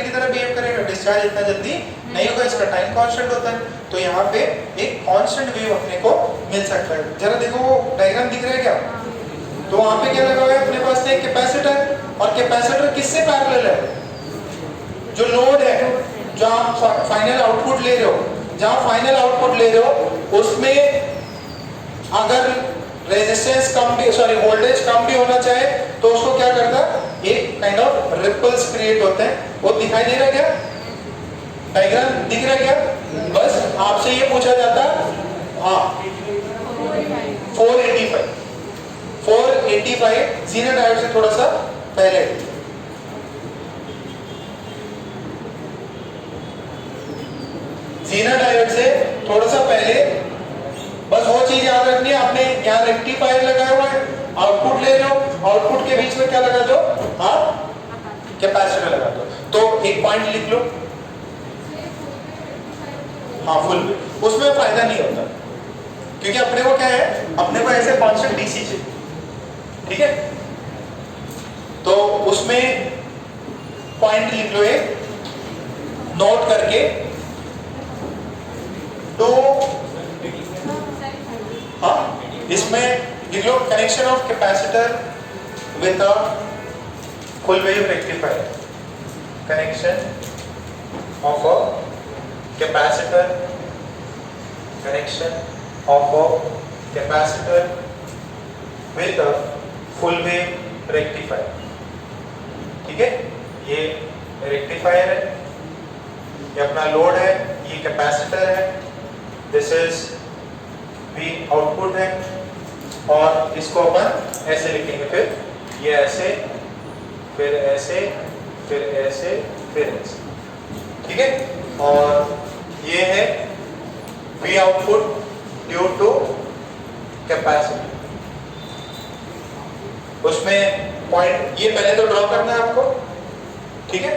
तरह बिहेव करेगा, डिस्चार्ज इतना जल्दी नहीं होगा, इसका टाइम कांस्टेंट होता है। तो यहाँ पे एक कांस्टेंट वेव अपने को मिल सकता है। जरा देखो वो डायग्राम दिख रहा है क्या, तो वहाँ पे क्या लगा हुआ है अपने पास एक कैपेसिटर, और कैपेसिटर किससे पैरेलल है, जो लोड है, जो आप फाइनल आउटपुट ले रहे हो, जहाँ फाइनल आउटपुट ले रहे हो उसमें अगर रेजिस्टेंस कम भी, सॉरी वोल्टेज कम भी होना चाहे तो उसको क्या करता है, एक काइंड ऑफ रिपल्स क्रिएट होते हैं। वो दिखाई दे रहा है क्या, डायग्राम दिख रहा है क्या, बस आपसे ये पूछा जाता, हाँ 485 जीना डायोड से थोड़ा सा पहले, जीना डायोड से थोड़ा सा पहले, बस वो चीज याद रखनी है। आपने यहाँ रेक्टिफायर लगाया हुआ है, आउटपुट ले रहे हो, आउटपुट के बीच में क्या लगा दो, आप कैपेसिटर लगा दो। तो एक पॉइंट लिख लो, हाँ फुल, उसमें फायदा नहीं होता, क्योंकि अपने को क्या है, अपने को ऐसे कांस्टेंट डीसी चाहिए। ठीक है, तो उसमें पॉइंट लिख लो एक नोट करके, तो हाँ इसमें लिख लो connection of capacitor with a full wave rectifier, connection of a capacitor, connection of a capacitor with a full wave rectifier. ठीक है, ये रेक्टिफायर है, ये अपना लोड है, ये कैपेसिटर है, दिस इज भी आउटपुट है, और इसको अपन ऐसे लिखेंगे, फिर ये ऐसे, फिर ऐसे, फिर ऐसे, फिर ऐसे। ठीक है, और ये है V output due to capacity. उसमें पॉइंट ये पहले तो ड्रॉ करना है आपको। ठीक है,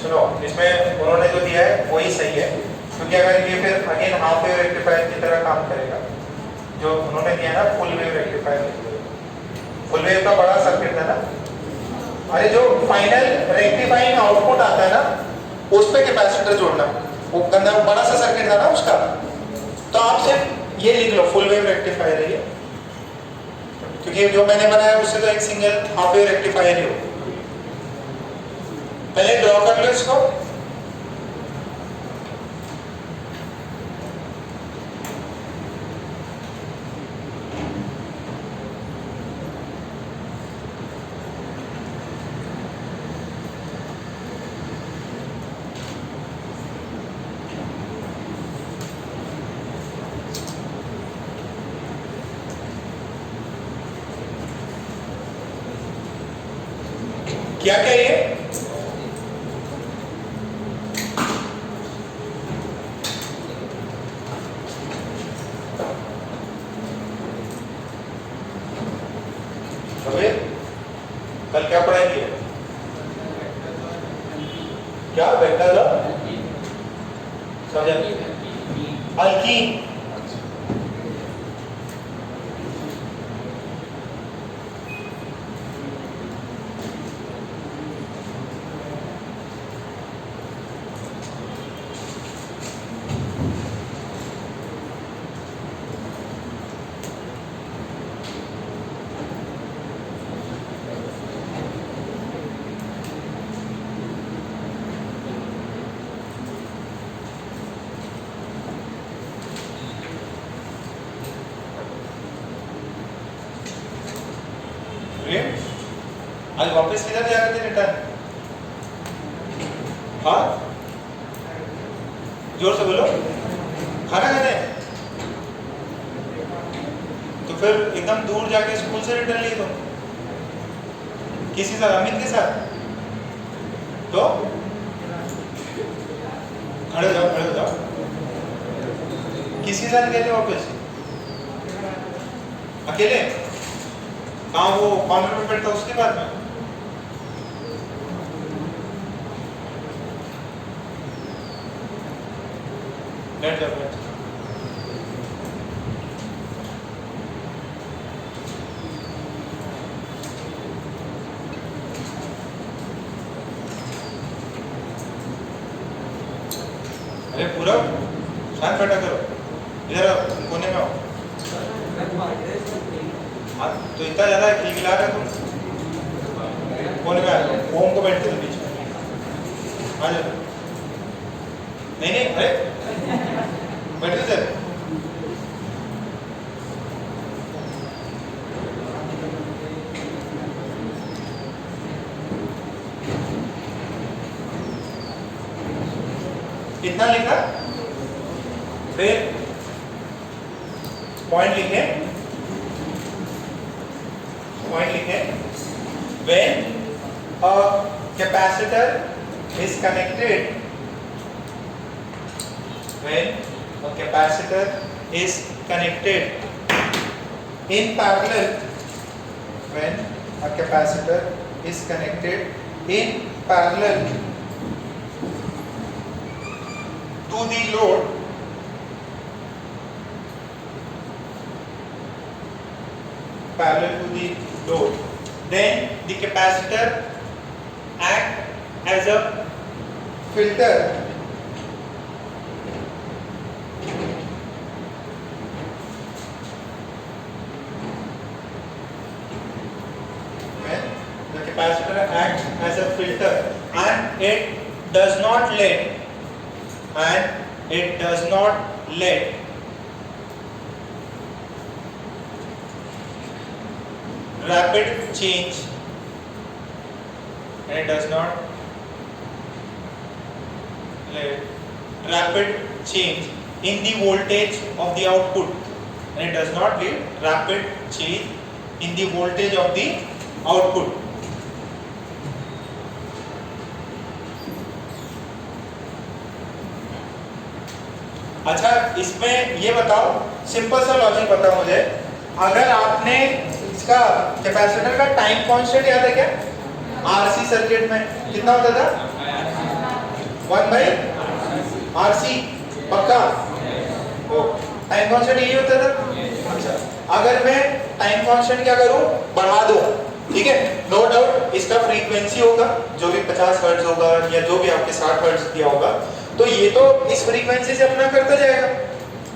सुनो, इसमें उन्होंने जो दिया है वही सही है, क्योंकि अगर ये फिर अगेन हाफ वेव रेक्टिफायर की तरह काम करेगा। जो उन्होंने दिया ना full wave rectifier, full wave का बड़ा सर्किट था ना, अरे जो फाइनल रेक्टिफाइंग आउटपुट आता है ना उस पे कैपेसिटर जोड़ना, वो गंदा बड़ा सा सर्किट था ना उसका। तो आप सिर्फ ये लिख लो फुल वेव रेक्टिफायर है ये, क्योंकि जो मैंने बनाया उससे तो एक सिंगल हाफ वेव रेक्टिफायर ही हो। पहले ड्रॉ कर लो इसको। क्या क्या ये अबे कल क्या पढ़ाई की है? क्या वेक्टर समझा? अल्कीन। आज वापस किधर जा रहे थे रिटर्न? हाँ जोर से बोलो। खाना खाने? तो फिर एकदम दूर जाके स्कूल से रिटर्न लिए तुम? किसी साथ? अमित के साथ? तो खड़े हो जाओ। किसी साथ गए थे वापस? अकेले? कहाँ वो कॉर्नर में बैठता उसके बाद में? बैठ जाओ बैठ। अरे पूरा शांत बैठा करो, इधर कोने में आओ। तो इतना ज्यादा खिलखिला रहे तुम, कोने में आ जाओ। ओम को बैठते थे बीच में, आ जाओ। नहीं नहीं अरे बैठे सर। इतना लिखा, फिर पॉइंट लिखे, when a capacitor is connected, in parallel, when a capacitor is connected in parallel to the load, then the capacitor act as a filter and it does not let rapid change, and it does not let rapid change in the voltage of the output, and it does not let rapid change in the voltage of the output. अच्छा इसमें ये बताओ, simple सा logic बताओ मुझे, अगर आपने इसका कैपेसिटर का टाइम कांस्टेंट याद है क्या? आरसी सर्किट में कितना होता था? 1 बाई RC, पक्का? ओ टाइम कांस्टेंट यही होता था। अच्छा, अगर मैं टाइम कांस्टेंट क्या करूं, बढ़ा दूं, ठीक है, नो डाउट इसका फ्रीक्वेंसी होगा जो भी 50 हर्ट्ज होगा या जो भी आपके 60 हर्ट्ज दिया होगा, तो ये तो इस फ्रीक्वेंसी से अपना करता जाएगा,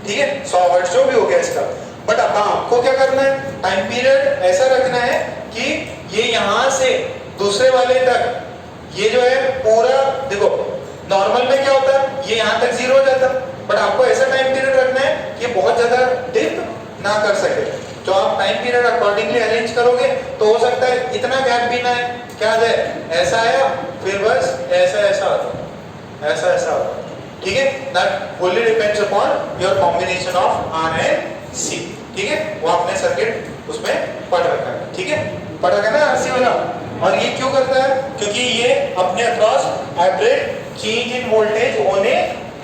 ठीक है, 100 हर्ट्ज जो भी हो गया इसका। बट अब आपको क्या करना है, टाइम पीरियड ऐसा रखना है कि ये यहां से दूसरे वाले तक, ये जो है पूरा, देखो नॉर्मल में क्या होता है, ये यहां तक 0 हो जाता, बट आपको ऐसा टाइम पीरियड रखना है कि बहुत ज्यादा डिप ना कर सके। तो आप टाइम पीरियड अकॉर्डिंगली अरेंज करोगे तो हो सकता है इतना गैप भी ना है, क्या है, ऐसा आया फिर बस ऐसा ऐसा आता, ऐसा ऐसा आता, ठीक है। That fully depends upon your combination of R and C, ठीक है, वो आपने सर्किट उसमें पढ़ रखा है, ठीक है, पढ़ रखा है ना आरसी वाला। और ये क्यों करता है, क्योंकि ये अपने अक्रॉस एब्रेट चेंज इन वोल्टेज होने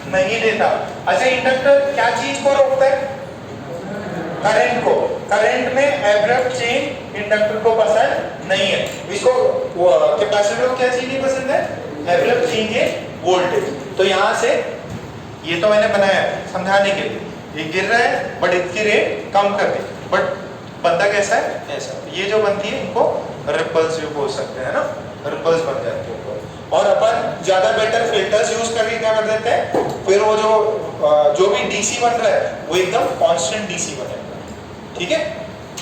नहीं देता। अच्छा, इंडक्टर क्या चीज को रोकता है, करंट को। करंट में एब्रप्ट चेंज इंडक्टर को पसंद नहीं है, इसको कैपेसिटर को क्या चीज नहीं पसंद है, एब्रप्ट चेंज इन वोल्टेज। तो यहां से ये तो मैंने बनाया समझाने के लिए, ये गिर रहा है बट इसकी रेट कम कर दी, बट बनता कैसा है, ऐसा। ये जो बनती है इनको रिपल्स भी बोल सकते हैं ना, रिपल्स बन जाते हैं। और अपन ज्यादा बेटर फिल्टर्स यूज करके क्या कर देते हैं, फिर वो जो भी डीसी बन रहा है वो एकदम कांस्टेंट डीसी बनेगा, ठीक है।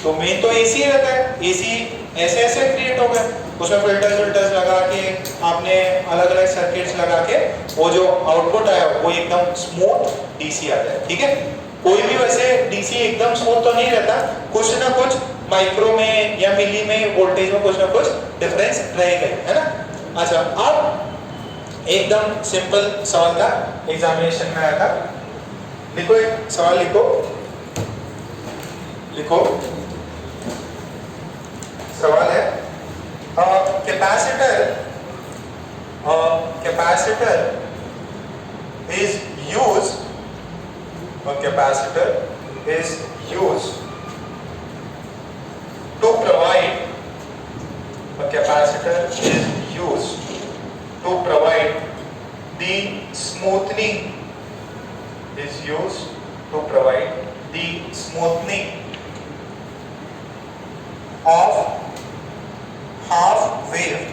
तो मेन तो एसी रहता है, एसी ऐसे ऐसे क्रिएट हो गए, उसमें फिल्टर्स लगा के आपने अलग अलग सर्किट्स लगा के वो जो आउटपुट आया वो एकदम स्मूथ डीसी आता है, ठीक है। कोई भी वैसे डीसी एकदम स्मूथ तो नहीं रहता, कुछ ना कुछ माइक्रो में या मिली में वोल्टेज में कुछ ना कुछ डिफरेंस रहेगा, है ना। अच्छा, अब एकदम सिंपल सवाल था, एग्जामिनेशन में आया था, लिखो एक सवाल, लिखो सवाल है, capacitor is used to provide the smoothing of half wave,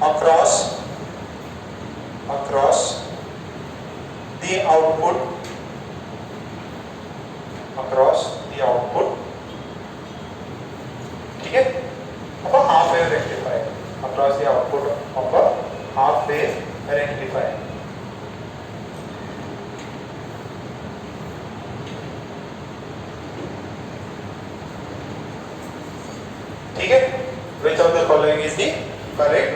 across the output ठीक है, of a half wave rectifier, across the output of a half wave rectifier। ठीक है, which of the following is the correct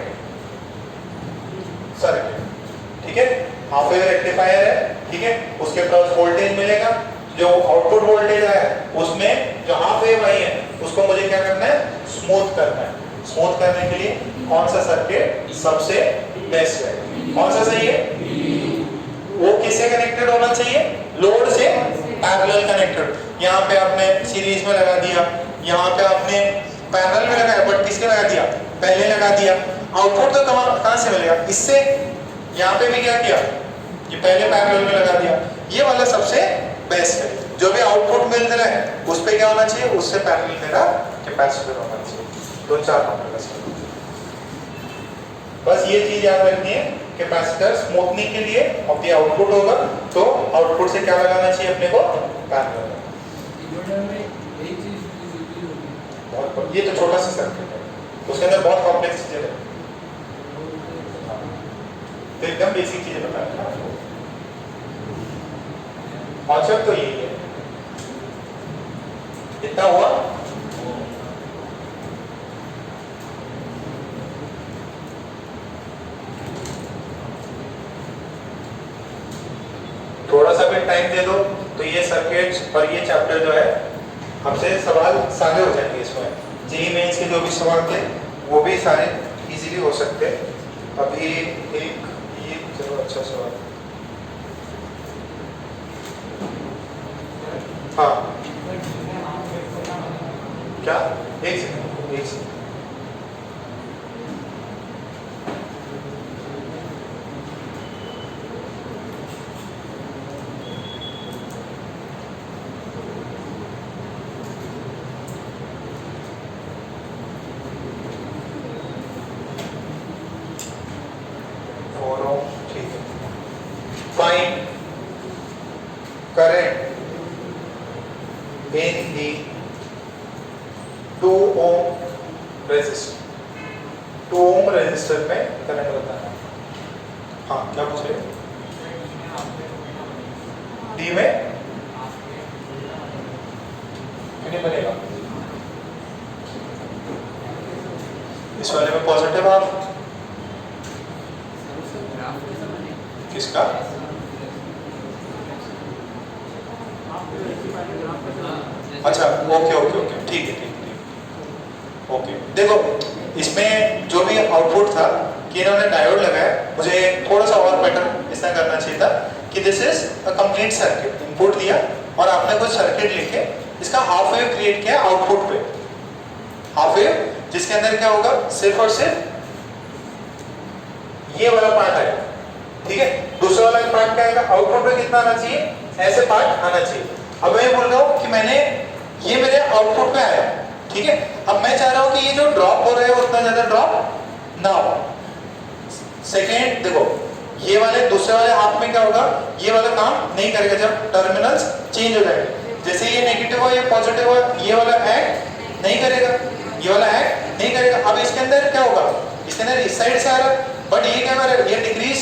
circuit, ठीक है। Half wave rectifier है, ठीक है, उसके पास वोल्टेज मिलेगा, जो आउटपुट वोल्टेज है उसमें जो हाफ वेव आई है उसको मुझे क्या करना है, स्मूथ करना है। स्मूथ करने के लिए कौन सा सर्किट सबसे बेस्ट है, कौन सा सही है, वो किससे कनेक्टेड होना चाहिए, लोड से पैरेलल कनेक्टेड। यहाँ पे आपने सीरीज में लगा दिया, यहाँ पे आपने पैरेलल में लगाया, बट किसके लगा दिया, पहले लगा दिया, आउटपुट तो कहां से मिलेगा, इससे। यहाँ पे भी क्या किया, ये पहले पैरेलल में लगा दिया, ये वाला सबसे बेस्ट है। जो भी आउटपुट मिल रहा है उस पे क्या होना चाहिए, उससे पैरेलल मेरा कैपेसिटर होना चाहिए। 2-4 नंबर का सवाल, बस ये चीज याद रखनी है, कैपेसिटर स्मूथनिंग के लिए अब ये आउटपुट होगा तो आउटपुट से क्या लगाना चाहिए अपने को, पैरेलल। ये तो छोटा सा सर्किट है, उसके अंदर बहुत कॉम्प्लेक्स चीजें है, तो एकदम बेसिक चीजें बता रहे हैं। कॉन्सेप्ट तो यही है, इतना हुआ। थोड़ा सा भी टाइम दे दो तो ये सर्किट्स और ये चैप्टर जो है हमसे सवाल सारे हो जाएंगे। इसमें जेईई मेंस के जो भी सवाल थे वो भी सारे इजीली हो सकते हैं। अभी एक ये चलो अच्छा सवाल, हाँ क्या, एक second find current in the 2 ohm resistor, 2 ohm resistor में करंट बताना। हाँ क्या पूछ रहे? डी में क्यों नहीं बनेगा? इस वाले में पॉजिटिव हाफ किसका? अच्छा ओके ओके ओके ठीक है ओके। देखो इसमें जो भी आउटपुट था कि इन्होंने डायोड लगाया, मुझे थोड़ा सा और बेटर इसमें करना चाहिए था कि this is a complete circuit. Input दिया और आपने कुछ सर्किट लिखे, इसका हाफ वेव क्रिएट किया आउटपुट पे, हाफ वेव जिसके अंदर क्या होगा, सिर्फ और सिर्फ ये वाला पार्ट आएगा, ठीक है। दूसरा वाला पार्ट क्या आएगा, आउटपुट पे कितना आना चाहिए, ऐसे पार्ट आना चाहिए। अब मैं बोल रहा हूँ कि मैंने ये मेरे आउटपुट पे आया, ठीक है। अब मैं चाह रहा हूँ कि ये जो ड्रॉप हो रहा है उतना ज्यादा ड्रॉप ना हो। सेकेंड देखो, ये वाले दूसरे वाले हाफ में क्या होगा, ये वाला काम नहीं करेगा जब टर्मिनल्स चेंज हो जाएंगे। जैसे ये नेगेटिव हो या पॉजिटिव हो, ये वाला एक्ट नहीं करेगा, ये वाला एक्ट नहीं करेगा। अब इसके अंदर क्या होगा, इसके अंदर इस साइड से आ रहा है, बट ये क्या कर रहा है, ये डिक्रीज।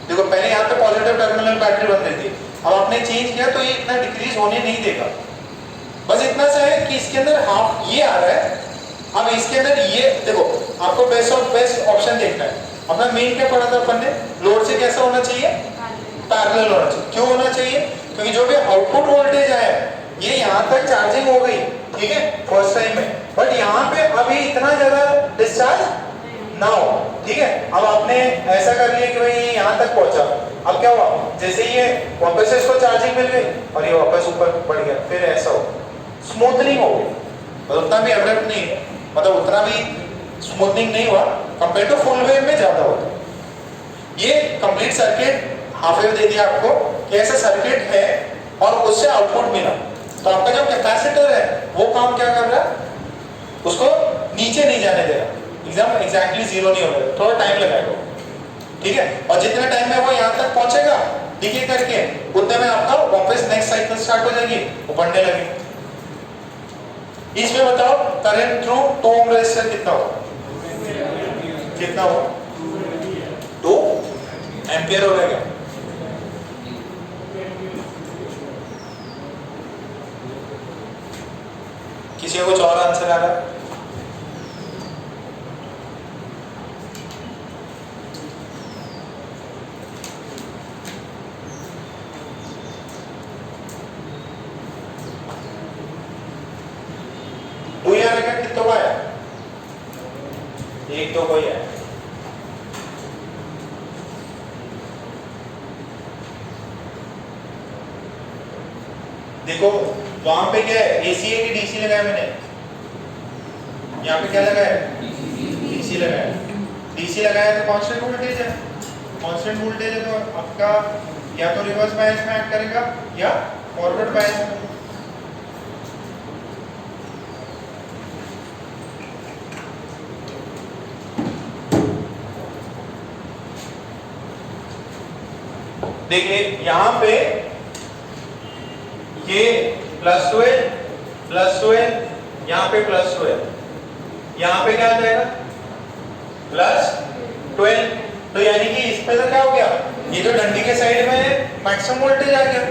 देखो पहले यहाँ पे पॉजिटिव टर्मिनल बैटरी बन रही थी, अब आपने चेंज किया तो ये इतना डिक्रीज होने नहीं देगा। बस इतना सा है कि इसके अंदर हाफ ये आ रहा है, अब इसके अंदर ये देखो, आपको बेस्ट ऑफ बेस्ट ऑप्शन देखना है। अपना मेन क्या पढ़ा था अपन ने, लोड से कैसा होना चाहिए, पैरेलल होना चाहिए। क्यों होना चाहिए, क्योंकि जो भी आउटपुट वोल्टेज है ये यहाँ तक चार्जिंग हो गई, ठीक है, फर्स्ट टाइम में, बट यहाँ पे अभी इतना ज्यादा डिस्चार्ज ना हो, ठीक है। अब आपने ऐसा कर लिया कि भाई यहाँ तक पहुंचा, अब क्या हुआ, जैसे ये वापस से इसको चार्जिंग मिल गई और ये वापस ऊपर बढ़ गया, फिर ऐसा हो स्मूथनिंग हो गई, उतना भी एब्रप्ट नहीं है, मतलब उतना भी स्मूथनिंग नहीं हुआ, कंपेयर टू फुल वेव में ज्यादा होता है। ये कंप्लीट सर्किट हाफ वेव दे दिया आपको कि ऐसा सर्किट है और उससे आउटपुट मिला, तो आपका जो कैपेसिटर है वो काम क्या कर रहा है, उसको नीचे नहीं जाने दे रहा, एकदम एग्जैक्टली जीरो नहीं होगा, थोड़ा टाइम लगाएगा, ठीक है। और जितने टाइम में वो यहाँ तक पहुंचेगा डीके करके, उतने में आपका वापस नेक्स्ट साइकिल स्टार्ट हो जाएगी, वो बढ़ने लगेगी। इसमें बताओ करंट थ्रू 2 ओम रेजिस्टर कितना होगा, कितना होगा, 2 एम्पियर हो जाएगा। किसी को कुछ और आंसर आ रहा है? कितना आया, एक तो कोई है, देखो वहां पे क्या है, एसी है कि डीसी लगाया मैंने, यहाँ पे क्या लगाया, डीसी लगाया। डीसी लगाया तो कांस्टेंट वोल्टेज है, कांस्टेंट वोल्टेज है तो आपका या तो रिवर्स बायस में एक्ट करेगा या फॉरवर्ड बायस में। देखिए यहां पे ये +12 यहां पे +12, यहां पे क्या आ जाएगा +12, तो यानी कि इस पे तो क्या हो गया, ये जो डंडी के साइड में मैक्सिमम वोल्टेज आ गया,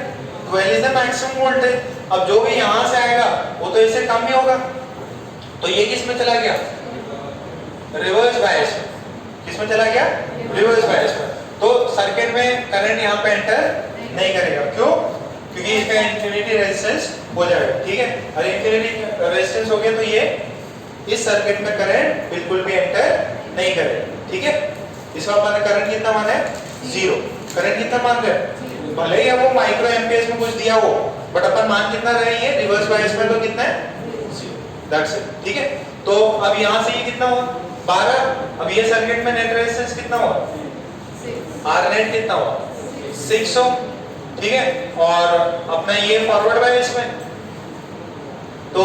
12 इज द मैक्सिमम वोल्टेज। अब जो भी यहां से आएगा वो तो इससे कम ही होगा, तो ये किस में चला गया, रिवर्स बायस में। किस में चला गया, रिवर्स बायस में। तो सर्किट में करंट यहाँ पे एंटर नहीं करेगा, क्यों, क्योंकि इसका इंफिनिटी रेजिस्टेंस हो जाएगा, ठीक है। और इंफिनिटी रेजिस्टेंस हो गया तो ये इस सर्किट में करंट बिल्कुल भी एंटर नहीं करेगा, ठीक है। इसका अपन ने करंट कितना माना है, 0। करंट कितना मान रहे हैं, भले ही वो माइक्रो एम्पियर्स में कुछ दिया हो, बट अपन मान कितना रहे हैं, रिवर्स बायस में तो कितना है, 0, दैट्स इट, ठीक है। तो अब यहाँ से ये कितना हुआ, 12। अब ये सर्किट में नेट रेजिस्टेंस कितना हुआ, आर नेट कितना हुआ, 6 ओम, ठीक है। और अपना ये फॉरवर्ड बायस में, तो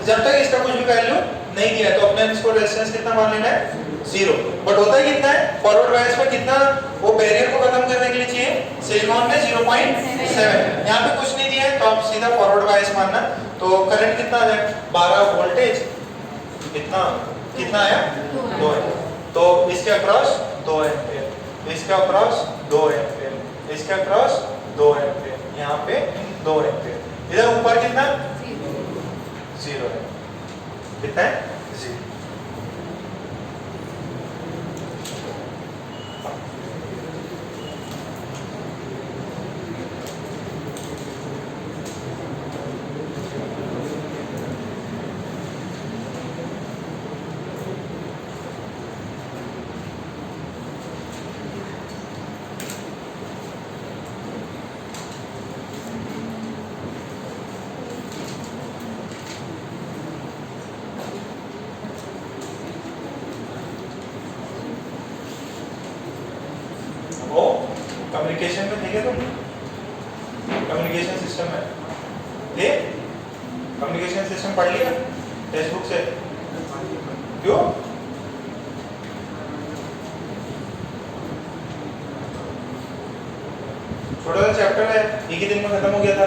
जब तक इसका कुछ भी वैल्यू नहीं दिया तो अपने इसको रेजिस्टेंस कितना मान लेना है, जीरो। बट होता है कितना है फॉरवर्ड बायस में, कितना वो बैरियर को खत्म करने के लिए चाहिए सिलिकॉन में 0.7। यहाँ पे कुछ नहीं दिया है तो आप सीधा फॉरवर्ड बायस मानना। तो करंट कितना आ जाए 12 वोल्टेज, कितना कितना आया 2 एम्पियर। तो इसके अक्रॉस 2 एम्पियर, इसके अक्रॉस 2 एम्पियर, इसके अक्रॉस 2 एम्पियर, यहाँ पे 2 एम्पियर। इधर ऊपर कितना 0 है, कितना है 0। कम्युनिकेशन में थे तुम, कम्युनिकेशन सिस्टम है थे, कम्युनिकेशन सिस्टम पढ़ लिया टेक्स्ट बुक से? क्यों? छोटा सा चैप्टर है, एक ही दिन में खत्म हो गया था।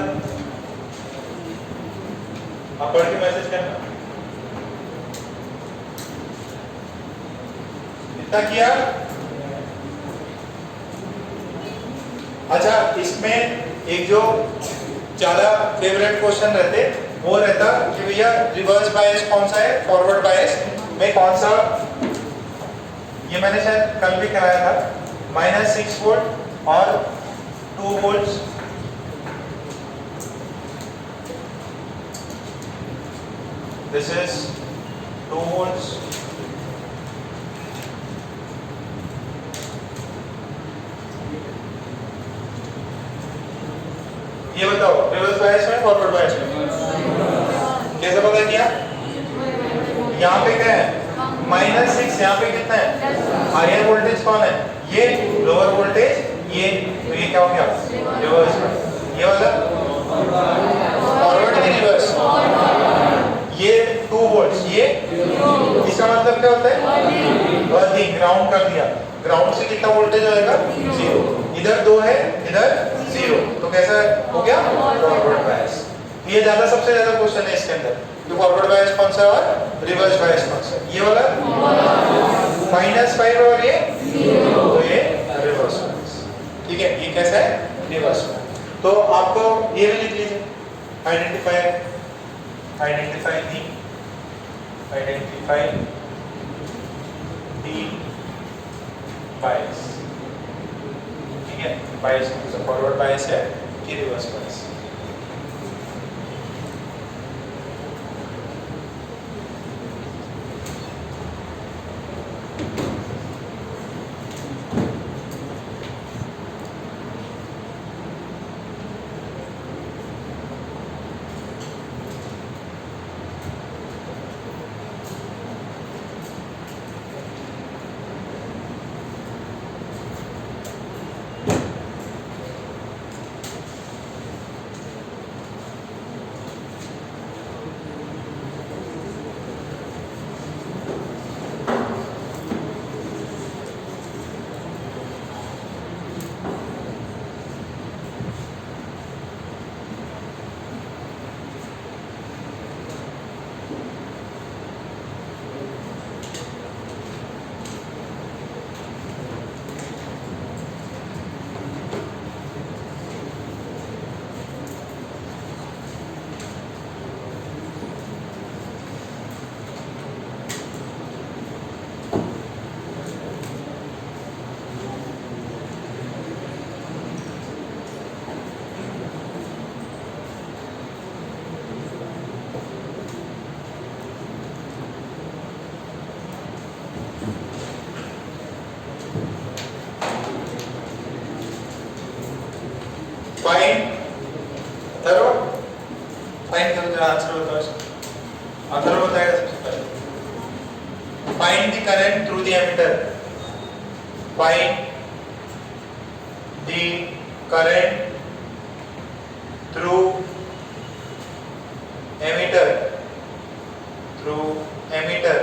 आप पढ़ के मैसेज करना। इतना किया? अच्छा, इसमें एक जो ज्यादा फेवरेट क्वेश्चन रहते वो रहता कि भैया रिवर्स बायस कौन सा है, फॉरवर्ड बायस में कौन सा। ये मैंने शायद कल भी कराया था, -6 वोल्ट और 2 वोल्ट। This is 2 volt. ये बताओ रिवर्स बायस में फॉरवर्ड बायस में कैसे पता किया? यहाँ पे क्या है -6, यहाँ पे कितना है हायर वोल्टेज कौन है, ये लोअर वोल्टेज, ये तो ये क्या हो गया रिवर्स में। ये वाला फॉरवर्ड की रिवर्स, ये 2 वोल्ट, ये इसका मतलब क्या होता है वर्किंग, ग्राउंड कर दिया। ग्राउंड से कितना वोल्टेज आएगा 0, इधर 2 है इधर 0, तो कैसा हो गया फॉरवर्ड बायस। ये ज्यादा सबसे ज्यादा क्वेश्चन है इसके अंदर, तो फॉरवर्ड बायस कौन सा है और रिवर्स बायस कौन सा है। ये वाला -5 और ये 0, तो ये रिवर्स बायस। ठीक है, ये कैसा है रिवर्स बायस। तो आपको ये भी लिख लीजिए, आइडेंटिफाई दी बायस। ठीक है, बायस फॉरवर्ड बायस है कि रिवर्स बायस। फाइंड करो, आंसर बताओ इसका। आंसर बताएगा सबसे पहले। Find the current through the ammeter. Find the current through ammeter, through ammeter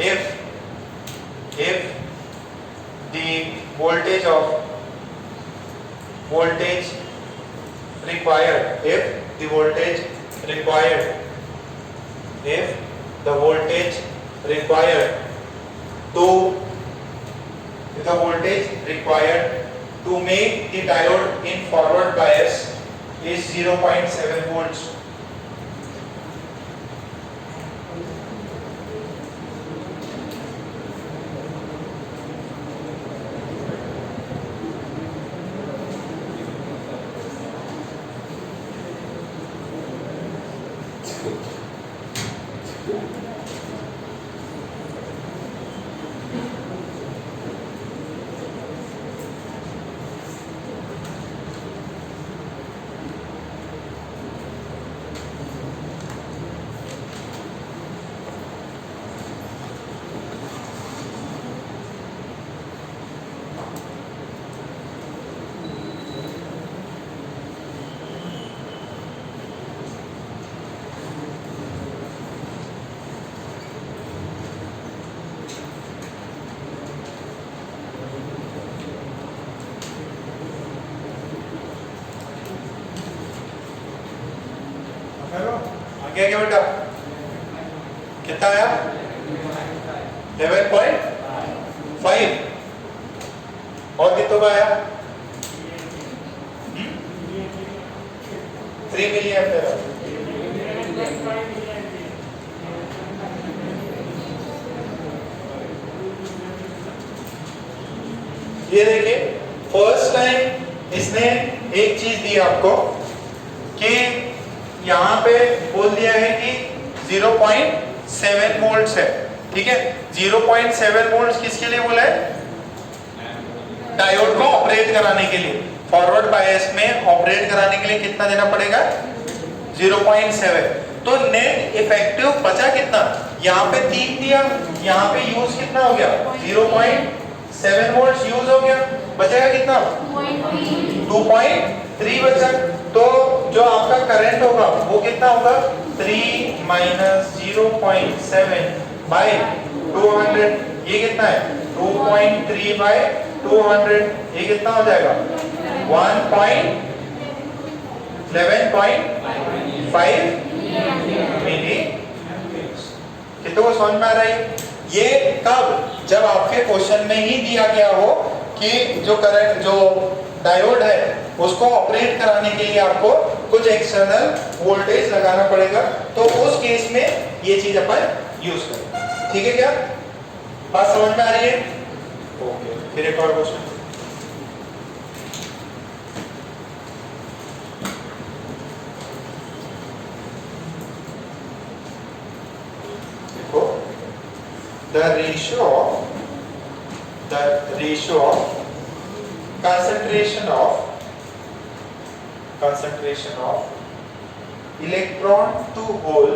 if if the voltage required if the voltage required to to make the diode in forward bias is 0.7 volts. आगे क्या बेटा कितना आया 11.5 और कितों का आया 3 मिली ampere. ये देखिए फर्स्ट टाइम इसने एक चीज दी आपको कि यहाँ पे बोल दिया है कि 0.7 वोल्ट्स है, ठीक है। 0.7 वोल्ट्स किसके लिए बोला है? डायोड को ऑपरेट कराने के लिए, फॉरवर्ड बायस में ऑपरेट कराने के लिए कितना देना पड़ेगा? 0.7। तो नेट इफेक्टिव बचा कितना? यहाँ पे 3 दिया, यहाँ पे यूज कितना हो गया? 0.7 वोल्ट्स यूज हो गया, बचेगा कितना? 2.3 बचा। तो जो आपका करंट होगा वो कितना होगा? 3 माइनस 0.7 बाय 200, ये कितना है? 2.3 बाय 200, ये कितना हो जाएगा? 11.5 मिली। कितने को समझ में आ रहा है? ये कब? जब आपके क्वेश्चन में ही दिया गया हो कि जो करंट जो डायोड है उसको ऑपरेट कराने के लिए आपको कुछ एक्सटर्नल वोल्टेज लगाना पड़ेगा, तो उस केस में ये चीज अपन यूज करें। ठीक है क्या? बात समझ में आ रही है? ओके, फिर एक और क्वेश्चन। देखो, the ratio of concentration of electron to hole,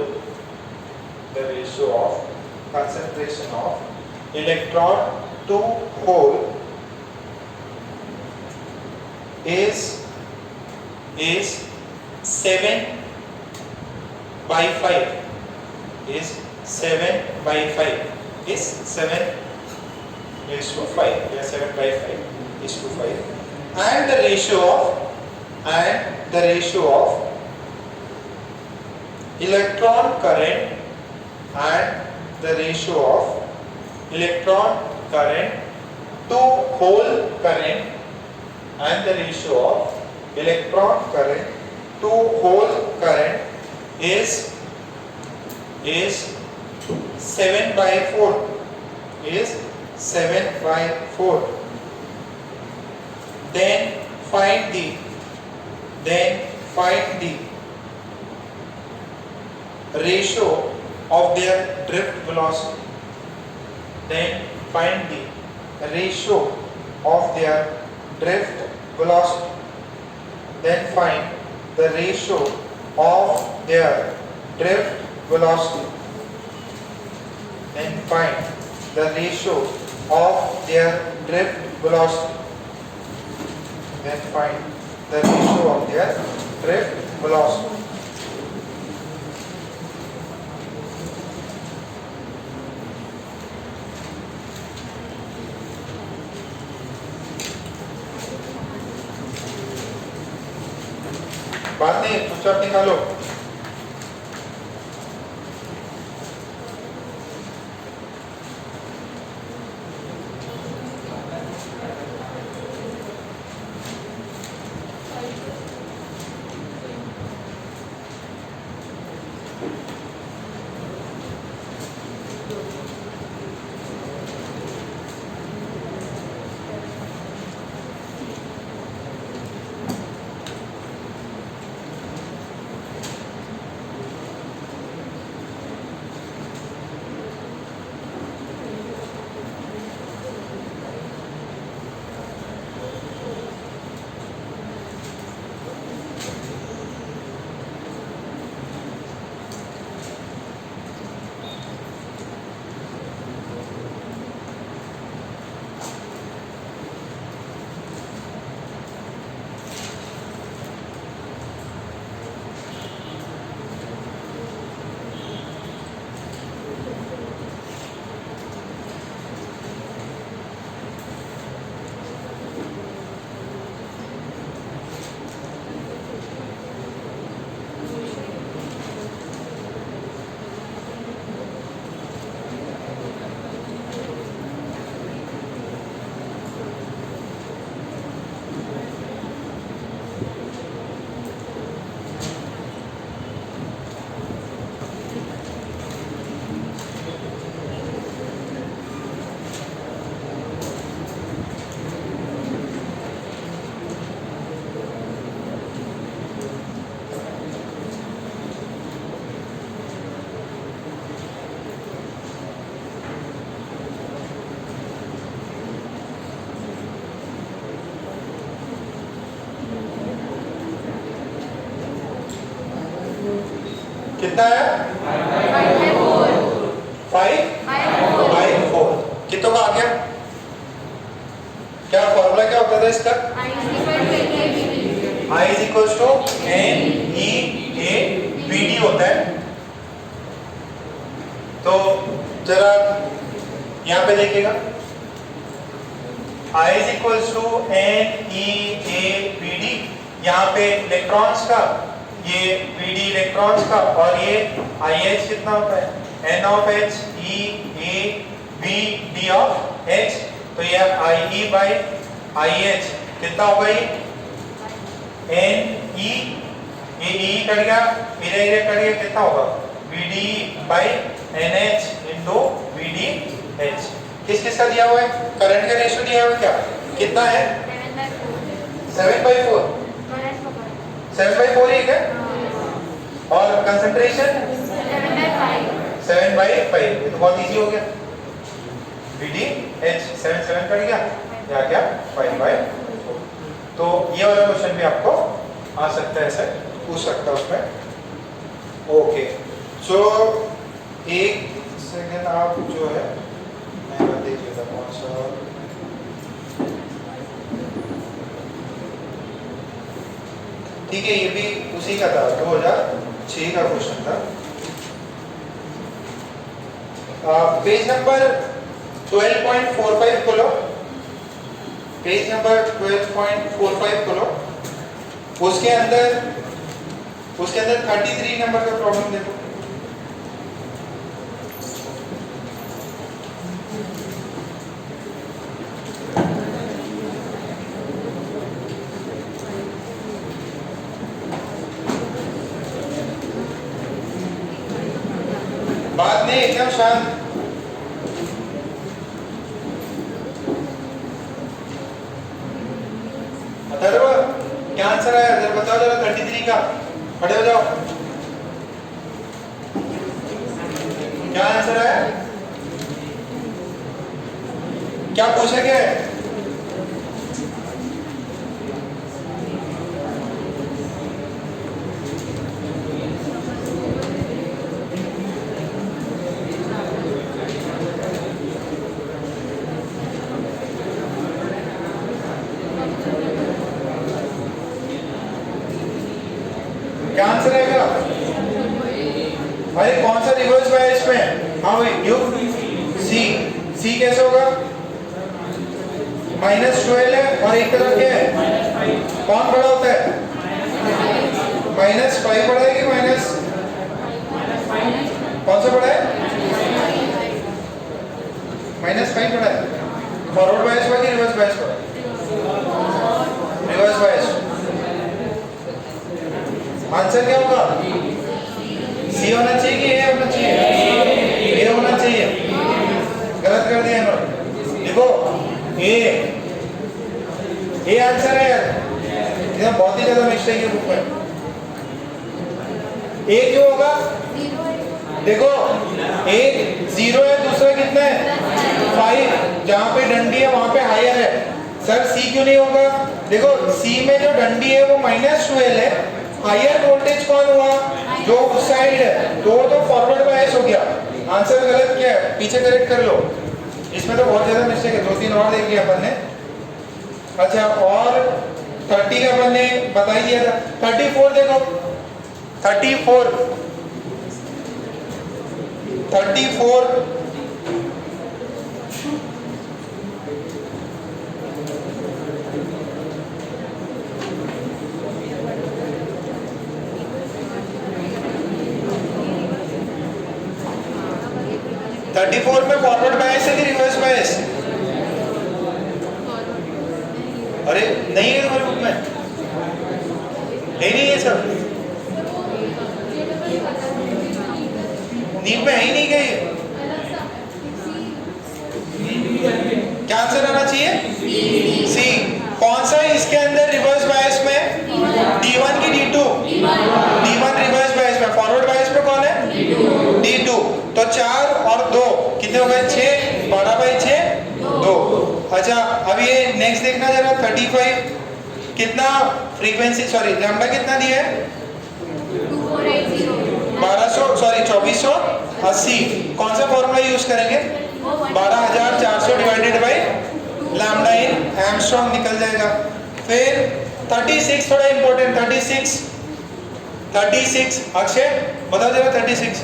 the ratio of concentration of electron to hole is 7/5, is 7/5, is 7:5, yeah, 7/5:5, and the ratio of electron current and the ratio of electron current to hole current and the ratio of electron current to hole current is 7/4, is 7/4. Then find the ratio of their drift velocity. Then find the ratio of their drift velocity. Then find the ratio of their drift velocity. Then find the ratio of their drift velocity. Then find the ratio of their drift velocity. बात नहीं, चुपचाप निकालो। कितना है? 5/4 कितनों का आ गया? क्या फॉर्मूला क्या होता था इसका? I is equals to NEABD होता है। तो जरा यहाँ पे देखिएगा, I is equals to NEABD, यहाँ पे इलेक्ट्रॉन्स का, ये BD इलेक्ट्रॉन्स का, और ये IH कितना होता है? N of H EABD of H। तो ये IE by IH कितना होगा? ये NE, ये E कट गया, इधर कट गया, कितना होगा? BD by NH into BDH। किस किस का दिया हुआ है? करंट का रेशियो दिया हुआ है क्या? कितना है? 7/4। 7/4 ही है। और कंसंट्रेशन 7/5। ये तो बहुत इजी हो गया। BDH 7 कट गया, या क्या 5/4। तो ये वाला क्वेश्चन भी आपको आ सकता है, ऐसे पूछ सकता है उसमें। ओके, सो एक सेकेंड, आप जो है मैं देख लेता कौन सा। ठीक है, ये भी उसी का था, 2006 का क्वेश्चन था। पेज नंबर 12.45 खोलो, पेज नंबर 12.45 खोलो। उसके अंदर 33 नंबर का प्रॉब्लम देखो। बात नहीं, एकदम शांत। अथर्व, क्या आंसर है? अगर बताओ जरा 33 का, खड़े हो जाओ। क्या आंसर है? क्या पूछा गया है? क्या आंसर आएगा? अरे कौन सा रिवर्स है इसमें? हाँ भाई, यू सी कैसे होगा? -12 है और एक तरफ क्या है? कौन बड़ा होता है? -5 पढ़ा है कि माइनस कौन सा पढ़ा है? -5 पढ़ा है। फॉरवर्ड बायस हुआ कि रिवर्स बायस हुआ? Reverse bias. आंसर क्या होगा? सी होना चाहिए कि ए होना चाहिए? ए होना चाहिए। गलत कर दिया इन्होंने। देखो ए आंसर है यार। ये बहुत ही ज्यादा मिस्टेक है बुक में। ए क्यों होगा? देखो एक 0 है, दूसरा कितना है 5। जहां पे डंडी है वहां पे हायर है। सर सी क्यों नहीं होगा? देखो सी में जो डंडी है वो -12 है। हायर वोल्टेज कौन हुआ? जो उस साइड है, तो फॉरवर्ड बायस हो गया। आंसर गलत क्या है? पीछे करेक्ट कर लो। इसमें तो बहुत ज्यादा मिस्टेक है। 2-3 और देख लिया अपन ने। अच्छा और 30 का अपन ने बता ही दिया था। 34 देखो 34 34 में फॉरवर्ड बायस है कि रिवर्स बायस? अरे नहीं है तुम्हारे बुक में? नहीं है सब नीट में है ही नहीं गई। क्या आंसर आना चाहिए? सी। कौन सा है इसके अंदर रिवर्स बायस में? D1 की D2? D1 रिवर्स बायस में। फॉरवर्ड बायस में कौन है? D2। तो 4 और 2 कितने हो गए? 6। 12/6 2। अच्छा अब ये नेक्स्ट देखना जरा। 35 कितना फ्रीक्वेंसी सॉरी लैम्डा कितना दिया है? 2480। कौन सा फॉर्मूला यूज करेंगे? 12400 divided by lambda in angstrom निकल जाएगा। फिर 36 थोड़ा इंपॉर्टेंट। 36 अक्षय बताओ जरा। 36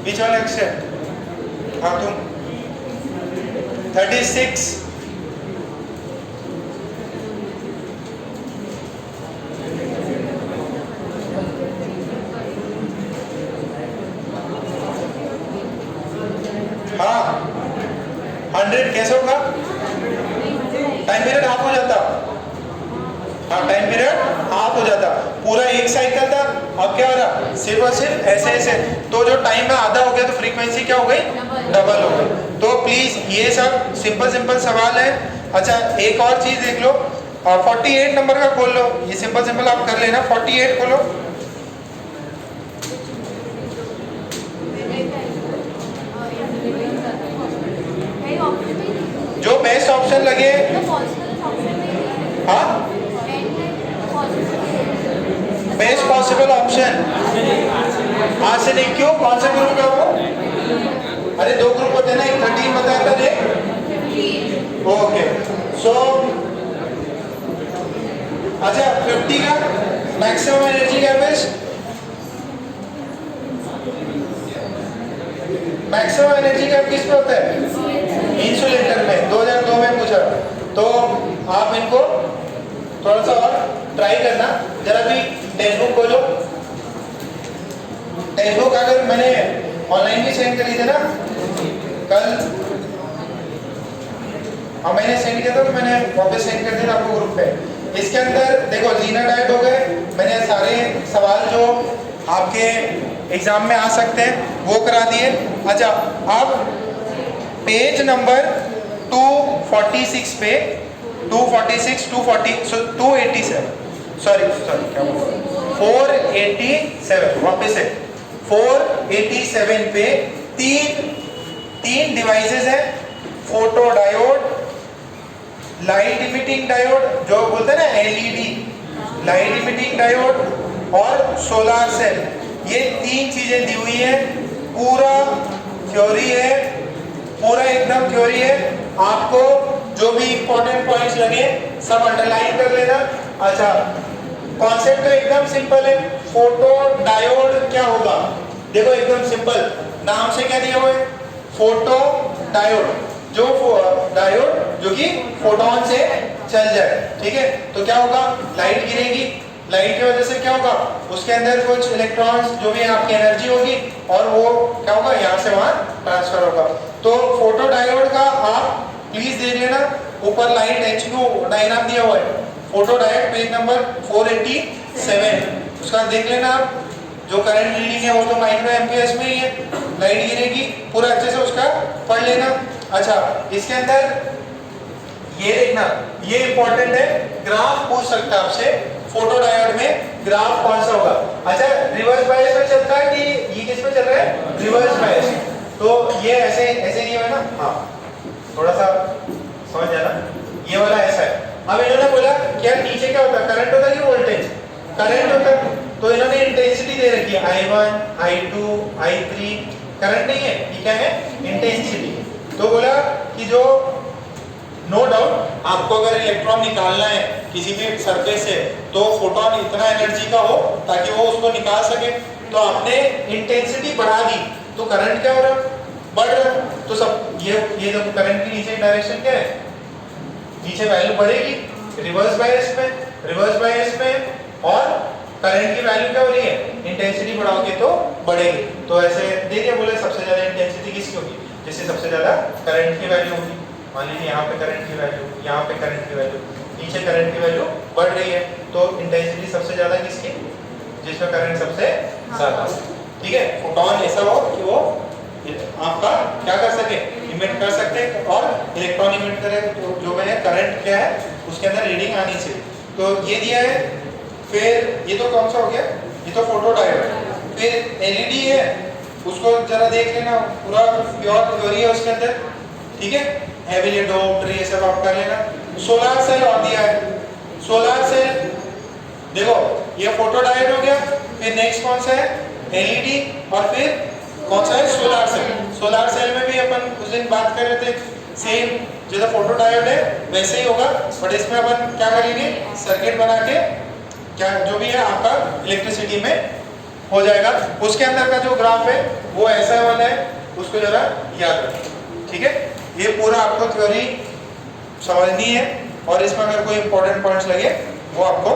बीच वाले अक्षय। हाँ तुम 36 हाँ 100 कैसे होगा? टाइम पीरियड हाफ हो जाता। हाँ टाइम पीरियड हाफ हो जाता। पूरा एक साइकिल था, अब क्या हो रहा? सिर्फ और सिर्फ ऐसे। तो जो टाइम है आधा हो गया, तो फ्रीक्वेंसी क्या हो गई? डबल हो गई। तो प्लीज ये सब सिंपल सवाल है। अच्छा एक और चीज देख लो। 48 नंबर का खोल लो। ये सिंपल आप कर लेना। 48 खोलो। जो बेस्ट ऑप्शन लगे। हाँ बेस्ट पॉसिबल ऑप्शन आज से नहीं। क्यों? कौन से ग्रुप का वो? अरे 2 ग्रुप होते हैं ना। एक 13 बताया था। ओके सो अच्छा 50 का maximum energy capacity. Maximum energy cap किस पे होता है? इंसुलेटर में। 2002 में पूछा। तो आप इनको थोड़ा सा और ट्राई करना। जरा भी टेक्स्ट बुक खोलो। टेक्स्ट बुक अगर मैंने ऑनलाइन भी सेंड करी थी ना कल। हाँ मैंने सेंड किया था, तो मैंने वापस सेंड कर दिया आपको ग्रुप पे। इसके अंदर देखो जीना डाइट हो गए। मैंने सारे सवाल जो आपके एग्जाम में आ सकते हैं वो करा दिए। अच्छा अब पेज नंबर 246 पे 287 सॉरी क्या बोल 487 वापस से 487 पे तीन डिवाइसेस है। Photo diode, light emitting diode जो बोलते हैं ना एलईडी, लाइट इमिटिंग डायोड और सोलार सेल। ये 3 चीजें दी हुई है। पूरा थ्योरी है, पूरा एकदम थ्योरी है। आपको जो भी इंपॉर्टेंट पॉइंट्स लगे सब अंडरलाइन कर लेना। अच्छा कॉन्सेप्ट तो एकदम सिंपल है। फोटो डायोड क्या होगा? देखो एकदम सिंपल। नाम से क्या दिया हुआ है? Photo diode. जो डायोड जो कि फोटोन से चल जाए। ठीक है तो क्या होगा? लाइट गिरेगी, लाइट की वजह से क्या होगा, उसके अंदर कुछ इलेक्ट्रॉन्स जो भी आपकी एनर्जी होगी और वो क्या होगा यहाँ से वहां ट्रांसफर होगा। तो फोटो डायोड का आप प्लीज देख लेना, ऊपर लाइट HQ डायग्राम दिया हुआ है, फोटो डायोड पेज नंबर 487, उसका देख लेना आप। जो करंट रीडिंग है वो तो माइक्रो एम्पियर्स में ही है, लाइट गिरेगी पूरा अच्छे से उसका पढ़ लेना। अच्छा, इसके अंदर ये देखना, ये इंपॉर्टेंट है, ग्राफ पूछ सकता है आपसे, फोटो डायोड में ग्राफ कौन सा होगा। अच्छा, रिवर्स बायस में चलता है कि ये किस में चल रहा है, रिवर्स बायस। तो ये ऐसे ऐसे नहीं है ना, हाँ थोड़ा सा समझ जाना, ये वाला ऐसा है। अब इन्होंने बोला क्या नीचे क्या होता है, करंट होता है कि वोल्टेज, करंट होता है। तो इन्होंने इंटेंसिटी दे रखी है I1, I2, I3, करंट नहीं है, ये क्या है, इंटेंसिटी। तो बोला कि जो नो डाउट आपको अगर इलेक्ट्रॉन निकालना है किसी भी सरफेस से तो फोटोन इतना एनर्जी का हो ताकि वो उसको निकाल सके। तो आपने इंटेंसिटी बढ़ा दी तो करंट क्या हो रहा, बढ़ रहा। तो सब ये जो करंट की नीचे डायरेक्शन क्या है, नीचे वैल्यू बढ़ेगी रिवर्स बायस में और करंट की वैल्यू क्या हो रही है, इंटेंसिटी बढ़ाओगे तो बढ़ेगी। तो ऐसे देखिए बोले सबसे ज्यादा इंटेंसिटी किसकी होगी, जिससे सबसे ज्यादा करंट की वैल्यू होगी। मान लीजिए यहाँ पे करंट की वैल्यू, यहाँ पे करंट की वैल्यू, नीचे करंट की वैल्यू बढ़ रही है, तो इंटेंसिटी सबसे ज्यादा किसकी, जिसमें करंट सबसे ज्यादा। ठीक है, फोटोन ऐसा हो कि वो आपका क्या कर सके, इमिट कर सकते और इलेक्ट्रॉन इमिट करे, तो जो है करंट क्या है उसके अंदर रीडिंग आनी चाहिए। तो ये दिया है। फिर ये तो कौन सा हो गया, ये तो फोटो डायोड। फिर एलईडी है, उसको जरा देख लेना, पूरा प्योर थ्योरी है उसके अंदर। ठीक है, हेवीली डोप्ड, ये सब आप कर लेना। सोलर सेल और दिया है, सोलर सेल देखो ये फोटो डायोड हो गया। फिर नेक्स्ट कौन सा है, एलईडी, और फिर कौन सा है, सोलर सेल। सोलर सेल में भी अपन उस दिन बात कर रहे थे, सेम जैसा फोटो डायोड है वैसे ही होगा, बट इसमें अपन क्या करेंगे, सर्किट बना के क्या जो भी है आपका इलेक्ट्रिसिटी में हो जाएगा। उसके अंदर का जो ग्राफ है वो ऐसा वाला है, उसको जरा याद रखें। ठीक है, ये पूरा आपको थ्योरी समझनी है और इसमें अगर कोई इंपॉर्टेंट पॉइंट्स लगे वो आपको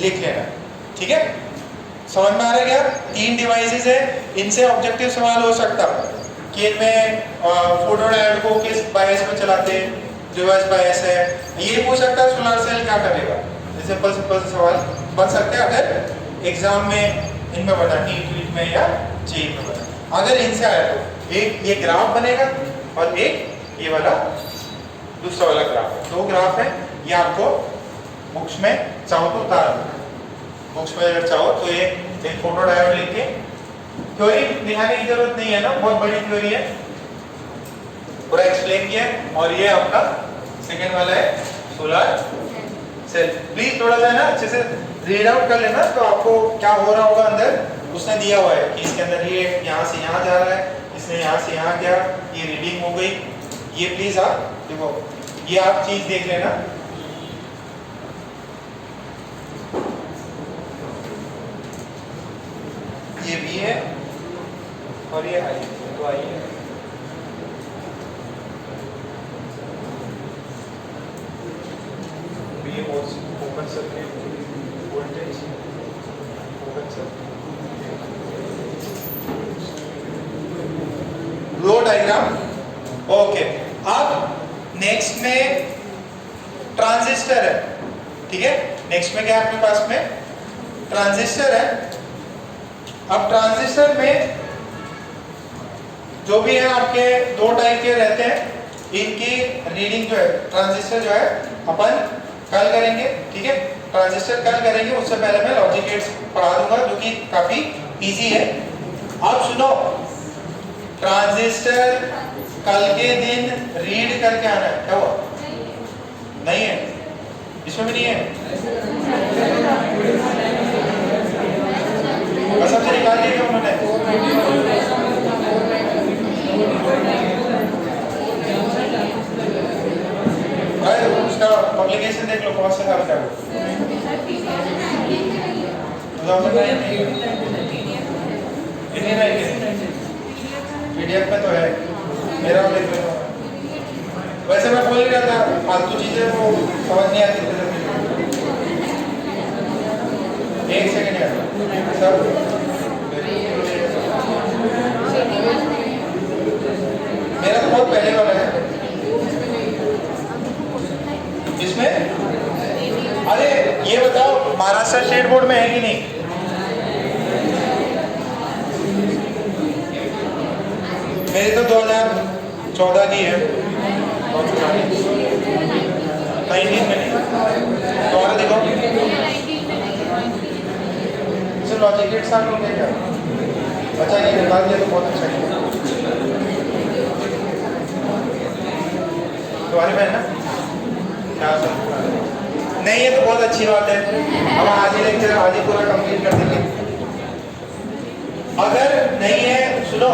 लिख लेना। ठीक है, समझ में आ रहा है क्या। 3 डिवाइसेस है, इनसे ऑब्जेक्टिव सवाल हो सकता कि इनमें फोटो डायोड को किस बायस में चलाते हैं, रिवर्स बायस है। ये पूछ सकता है सोलर सेल क्या करेगा, सिंपल सिंपल सवाल बन सकते हैं अगर एग्जाम में इनमें बना, नीट में या जेईई में बना। अगर इनसे आया तो एक ये ग्राफ बनेगा और एक ये वाला दूसरा वाला ग्राफ है, 2 ग्राफ है। ये आपको बुक्स में चाहो तो उतार, बुक्स में अगर चाहो तो ये एक फोटो डायोड लेके, थ्योरी दिखाने की जरूरत नहीं है ना, बहुत बड़ी थ्योरी है, पूरा एक्सप्लेन किया। और ये आपका सेकेंड वाला है सोलर सेल। प्लीज थोड़ा सा है ना अच्छे से रीड आउट कर लेना, तो आपको क्या हो रहा होगा अंदर, उसने दिया हुआ है कि इसके अंदर ये यहाँ से यहाँ जा रहा है, इसने यहाँ से यहाँ गया, ये रीडिंग हो गई। ये प्लीज आप देखो, ये आप चीज देख लेना। ये भी है और ये आई, तो आई है। ये open circuit voltage, open circuit लो डायग्राम। ओके, अब नेक्स्ट में ट्रांजिस्टर है। ठीक है, नेक्स्ट में क्या है आपके पास में, ट्रांजिस्टर है। अब ट्रांजिस्टर में जो भी है आपके 2 टाइप के रहते हैं, इनकी रीडिंग जो है ट्रांजिस्टर जो है अपन कल करेंगे। ठीक है, ट्रांजिस्टर कल करेंगे, उससे पहले मैं लॉजिक गेट्स पढ़ा दूंगा जो कि काफी इजी है। अब सुनो, ट्रांजिस्टर कल के दिन रीड करके आना है। क्या हुआ, नहीं है, इसमें भी नहीं है, सबसे निकाल दिया उन्होंने। उसका पब्लिकेशन देख लो, कौन सा साल का है, 2009 पीडीएफ में तो है मेरा, देख लो। वैसे मैं बोल ही रहा था, फालतू चीजें वो समझ नहीं आती। एक सेकंड यार सब मेरा तो बहुत पहले वाला है इसमें। अरे ये बताओ महाराष्ट्र स्टेट बोर्ड में है कि नहीं? मेरी तो 2014 की है, 19 में नहीं। तो और देखो लॉजिक 8 साल हो गया क्या? अच्छा ये निकाल दिया तो बहुत अच्छा है। तुम्हारी बहन ना क्या नहीं, ये तो बहुत अच्छी बात है। हम आज ही लेक्चर आज ही पूरा कंप्लीट कर देंगे। अगर नहीं है सुनो,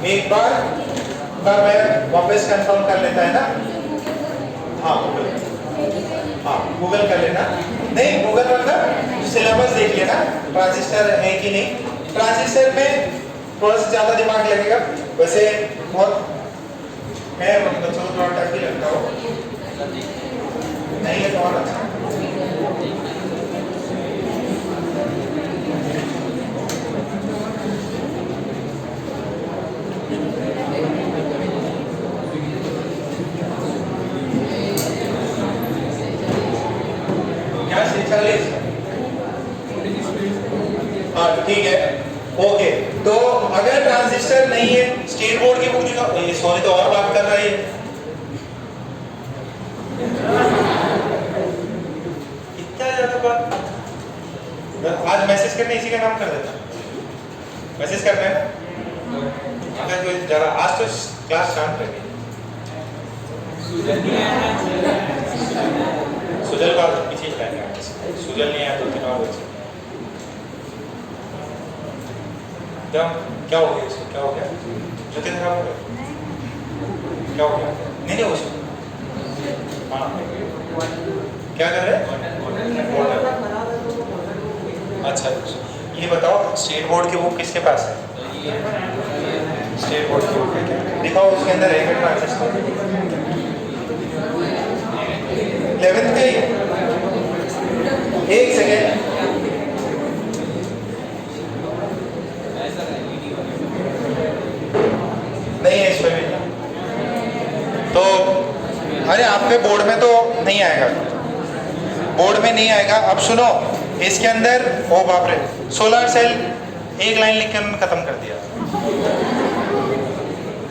एक बार मैं वापस कंफर्म कर लेता है ना। हाँ गूगल कर लेना। नहीं गूगल मतलब सिलेबस देख लेना ट्रांजिस्टर है कि नहीं। ट्रांजिस्टर में थोड़ा सा ज़्यादा दिमाग लगेगा, वैसे बहुत है बच्चों को थोड़ा टफ ही लगता हो। नहीं है तो और अच्छा। हाँ ठीक है ओके। तो अगर ट्रांजिस्टर नहीं है स्टेट बोर्ड की बुक दिखाओ। ये सोनी तो और बात कर रही है। इतना ज्यादा बात। आज मैसेज करने इसी का नाम कर देता। मैसेज करते हैं अगर कोई जरा आज तो क्लास शांत रहेगी। सुजल का पीछे चलाएंगे। सुजल नहीं आया तो 3 और बचे। क्या हो गया इसको? क्या हो गया? जूते खराब हो गए? क्या हो गया? नहीं उसको हाँ क्या कर रहे हैं? अच्छा ये बताओ स्टेट बोर्ड की बुक किसके पास है? स्टेट बोर्ड की बुक है क्या? दिखाओ उसके अंदर है ट्रांजिस्टर 11th का ही। एक सेकेंड नहीं है इसमें भी तो। अरे आपके बोर्ड में तो नहीं आएगा, बोर्ड में नहीं आएगा। अब सुनो इसके अंदर ओ बाप रे सोलर सेल एक लाइन लिख के उन्होंने खत्म कर दिया।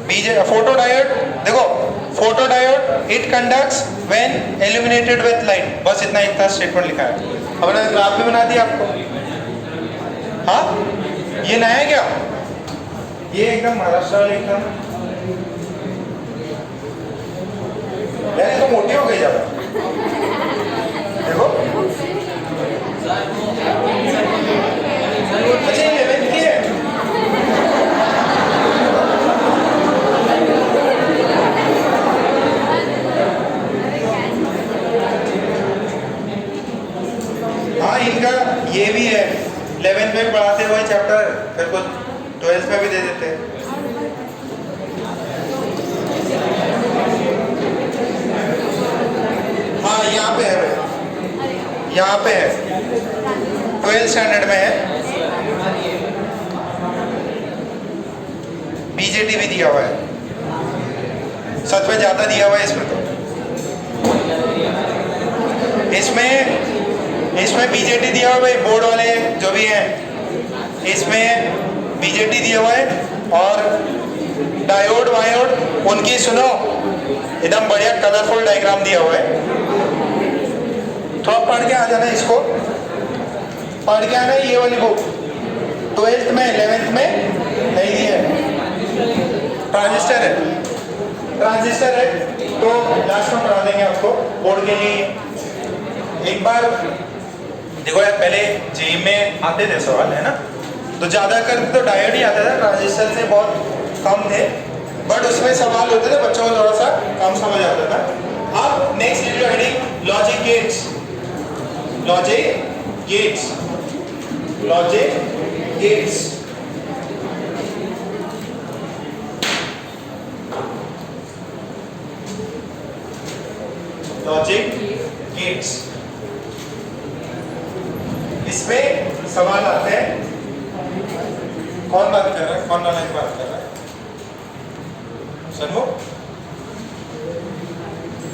बीजे फोटो डायोड देखो, photo diode it conducts when illuminated with light. बस इतना स्टेटमेंट लिखा है। अब मैंने ग्राफ भी बना दिया आपको। हाँ ये नया है क्या? ये एकदम महाराष्ट्र एकदम यार ये तो मोटी हो गई ज्यादा। देखो अच्छा 11th की है। हाँ इनका ये भी है 11th में पढ़ाते हुए चैप्टर, फिर कुछ 12th में भी दे देते हैं। हाँ यहाँ पे है, यहाँ पे है 12th स्टैंडर्ड में है। बीजेटी भी दिया हुआ है, सच में ज़्यादा दिया हुआ है इसमें। तो इसमें बीजेटी दिया हुआ है, बोर्ड वाले जो भी हैं इसमें बीजेटी दिया हुआ है। और डायोड वायोड उनकी सुनो एकदम बढ़िया कलरफुल डायग्राम दिया हुआ है। तो आप पढ़ के आ जाना, इसको पढ़ के आना। ये वाली बुक 12th में 11th में नहीं दी है। ट्रांजिस्टर है तो लास्ट में पढ़ा देंगे आपको बोर्ड के लिए। एक बार देखो यार पहले जेईई में आते थे सवाल है ना, तो ज़्यादा कर तो डायोड ही आता था, ट्रांजिस्टर से बहुत कम थे। बट उसमें सवाल होते थे बच्चों को थोड़ा सा कम समझ आता था। अब next video heading logic gates. Logic gates logic gates इसमें सवाल आते हैं, कौन बात कर रहा है, कौन नालायक बात कर रहा है? सनमुख,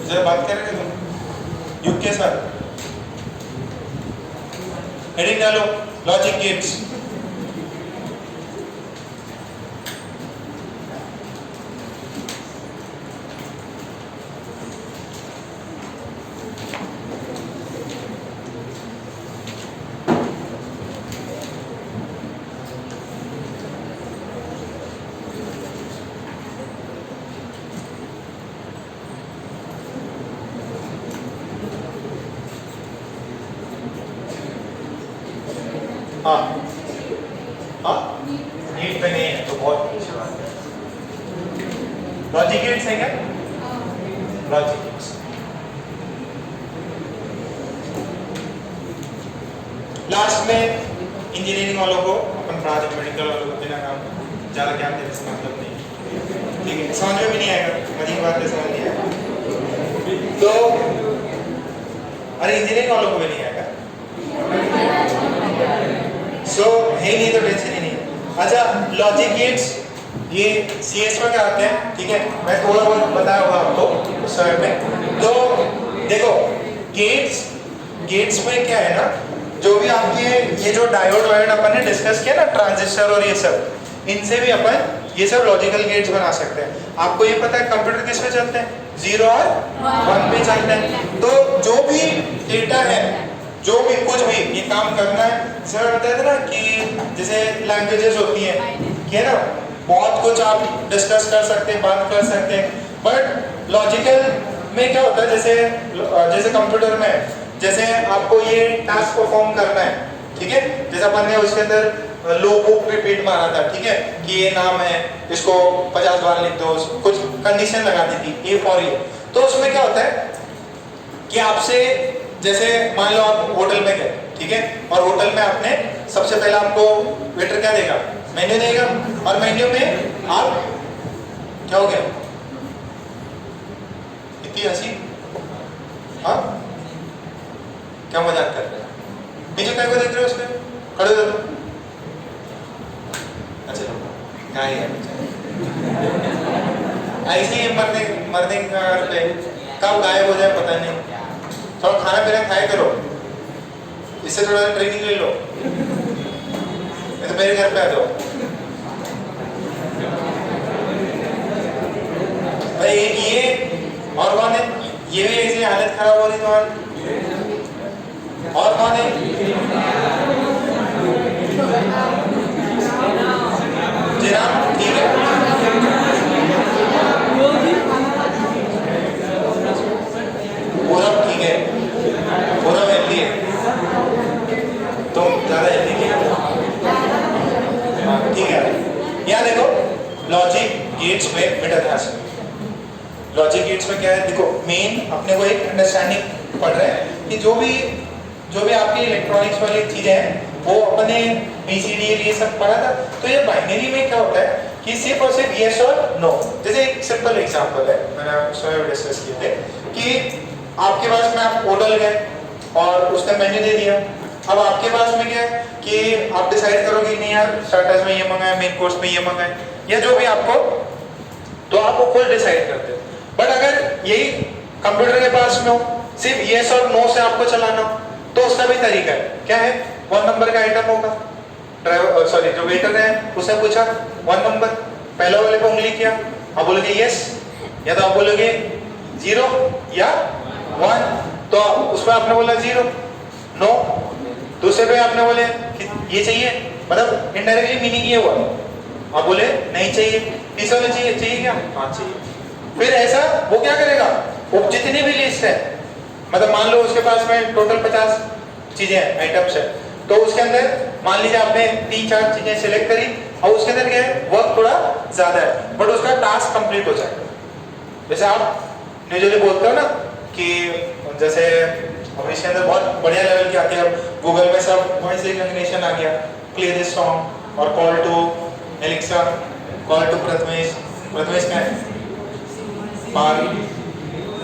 जरा बात कर रहे तुम युग के साथ। हेडिंग डालो, लॉजिक गेट्स। हाँ हाँ, नीट पे नहीं है तो बहुत अच्छी बात है। लॉजिक गेट्स है क्या? लॉजिक गेट्स लास्ट में इंजीनियरिंग वालों को अपन पढ़ा दें, मेडिकल वालों को बिना काम ज़्यादा ज्ञान देने से मतलब नहीं, ठीक है? समझ में भी नहीं आएगा, मजीद बात समझ नहीं आएगा तो, अरे इंजीनियरिंग वालों को भी नहीं आएगा सो है नहीं तो टेंशन ही नहीं। अच्छा, लॉजिक गेट्स ये CS में क्या आते हैं, ठीक है? मैं थोड़ा बहुत बताया होगा आपको उस समय पे। तो देखो गेट्स में क्या है ना, जो भी आपके ये जो डायोड वायोड अपन ने डिस्कस किया ना, ट्रांजिस्टर और ये सब, इनसे भी अपन ये सब लॉजिकल गेट्स बना सकते हैं। आपको ये पता है कंप्यूटर किस पे चलते हैं? 0 और 1 पे चलते हैं। तो जो भी डेटा है, जो भी कुछ भी ये काम करना है, सर बताया था ना कि जैसे लैंग्वेजेस होती हैं कि है ना, बहुत कुछ आप डिस्कस कर सकते हैं, बात कर सकते हैं, बट लॉजिकल में क्या होता है, जैसे कंप्यूटर में जैसे आपको ये टास्क परफॉर्म करना है, ठीक है? जैसे अपन ने उसके अंदर लूप रिपीट मारा था, ठीक है, कि ये नाम है, इसको 50 बार लिख दो, कुछ कंडीशन लगा दी थी A फॉर ये। तो उसमें क्या होता है कि आपसे, जैसे मान लो आप होटल में गए, ठीक है, और होटल में आपने सबसे पहले आपको वेटर क्या देगा? मेन्यू देगा, और मेन्यू में आप क्या हो गया, इतनी हंसी, हाँ क्या मजाक कर रहे हैं? नीचे क्या को देख रहे हो? उसके खड़े हो जाओ। अच्छा गाय है ऐसे ही मरने पे कब गायब हो जाए पता नहीं। थोड़ा खाना पीना खाया करो, इससे थोड़ा ट्रेनिंग ले लो, तो मेरे घर पे आ जाओ भाई। ये और कौन है? ये भी ऐसी हालत खराब हो रही तुम्हारी। और कौन है? जनाब, ठीक है, पूरा ठीक है, पूरा हेल्दी है, तुम ज्यादा हेल्दी नहीं हो, ठीक है? यहाँ देखो लॉजिक गेट्स में मिडल क्लास, लॉजिक गेट्स में क्या है, देखो मेन अपने को एक अंडरस्टैंडिंग पड़ रहा है कि जो भी आपकी इलेक्ट्रॉनिक्स वाली चीजें हैं वो अपने BCD ये सब पढ़ा था। तो ये बाइनरी में क्या होता है कि सिर्फ और सिर्फ यस और नो। जैसे एक सिंपल एग्जांपल है, मैंने स्वयं डिस्कस किए थे कि आपके पास में आप होटल गए और उसने मेन्यू दे दिया। अब आपके पास में क्या है कि आप डिसाइड करोगे नहीं यार स्टार्टर्स में ये मंगाए, मेन कोर्स में ये मंगाए, या जो भी आपको, तो आप वो खुद डिसाइड करते हो। बट अगर यही कंप्यूटर के पास में हो, सिर्फ यस और नो से आपको चलाना हो, तो उसका भी तरीका है। क्या है? 1 नंबर का आइटम होगा, ड्राइवर सॉरी जो वेटर है उसने पूछा 1 नंबर, पहला वाले पे उंगली किया, आप बोलोगे यस, या तो आप बोलोगे 0 या 1, तो उसमें आपने बोला 0 नो। दूसरे पे आपने बोले कि ये चाहिए, मतलब इनडायरेक्टली मीनिंग ये हुआ, आप बोले नहीं चाहिए। तीसरा में चाहिए क्या? हाँ चाहिए। फिर ऐसा वो क्या करेगा, वो जितनी भी लिस्ट है, मतलब मान लो उसके पास में टोटल 50 चीजें हैं, आइटम्स है, तो उसके अंदर मान लीजिए आपने 3-4 चीजें सिलेक्ट करी, और उसके अंदर क्या है, वर्क थोड़ा ज्यादा है, बट उसका टास्क कंप्लीट हो जाएगा। जैसे आप यूजुअली बोलते हो ना कि जैसे अब इसके अंदर बहुत बढ़िया लेवल की आती है, गूगल में सब वॉइस रिकॉग्निशन आ गया, प्ले दिस सॉन्ग और call to Alexa, call to Prathamesh क्या है? पाल,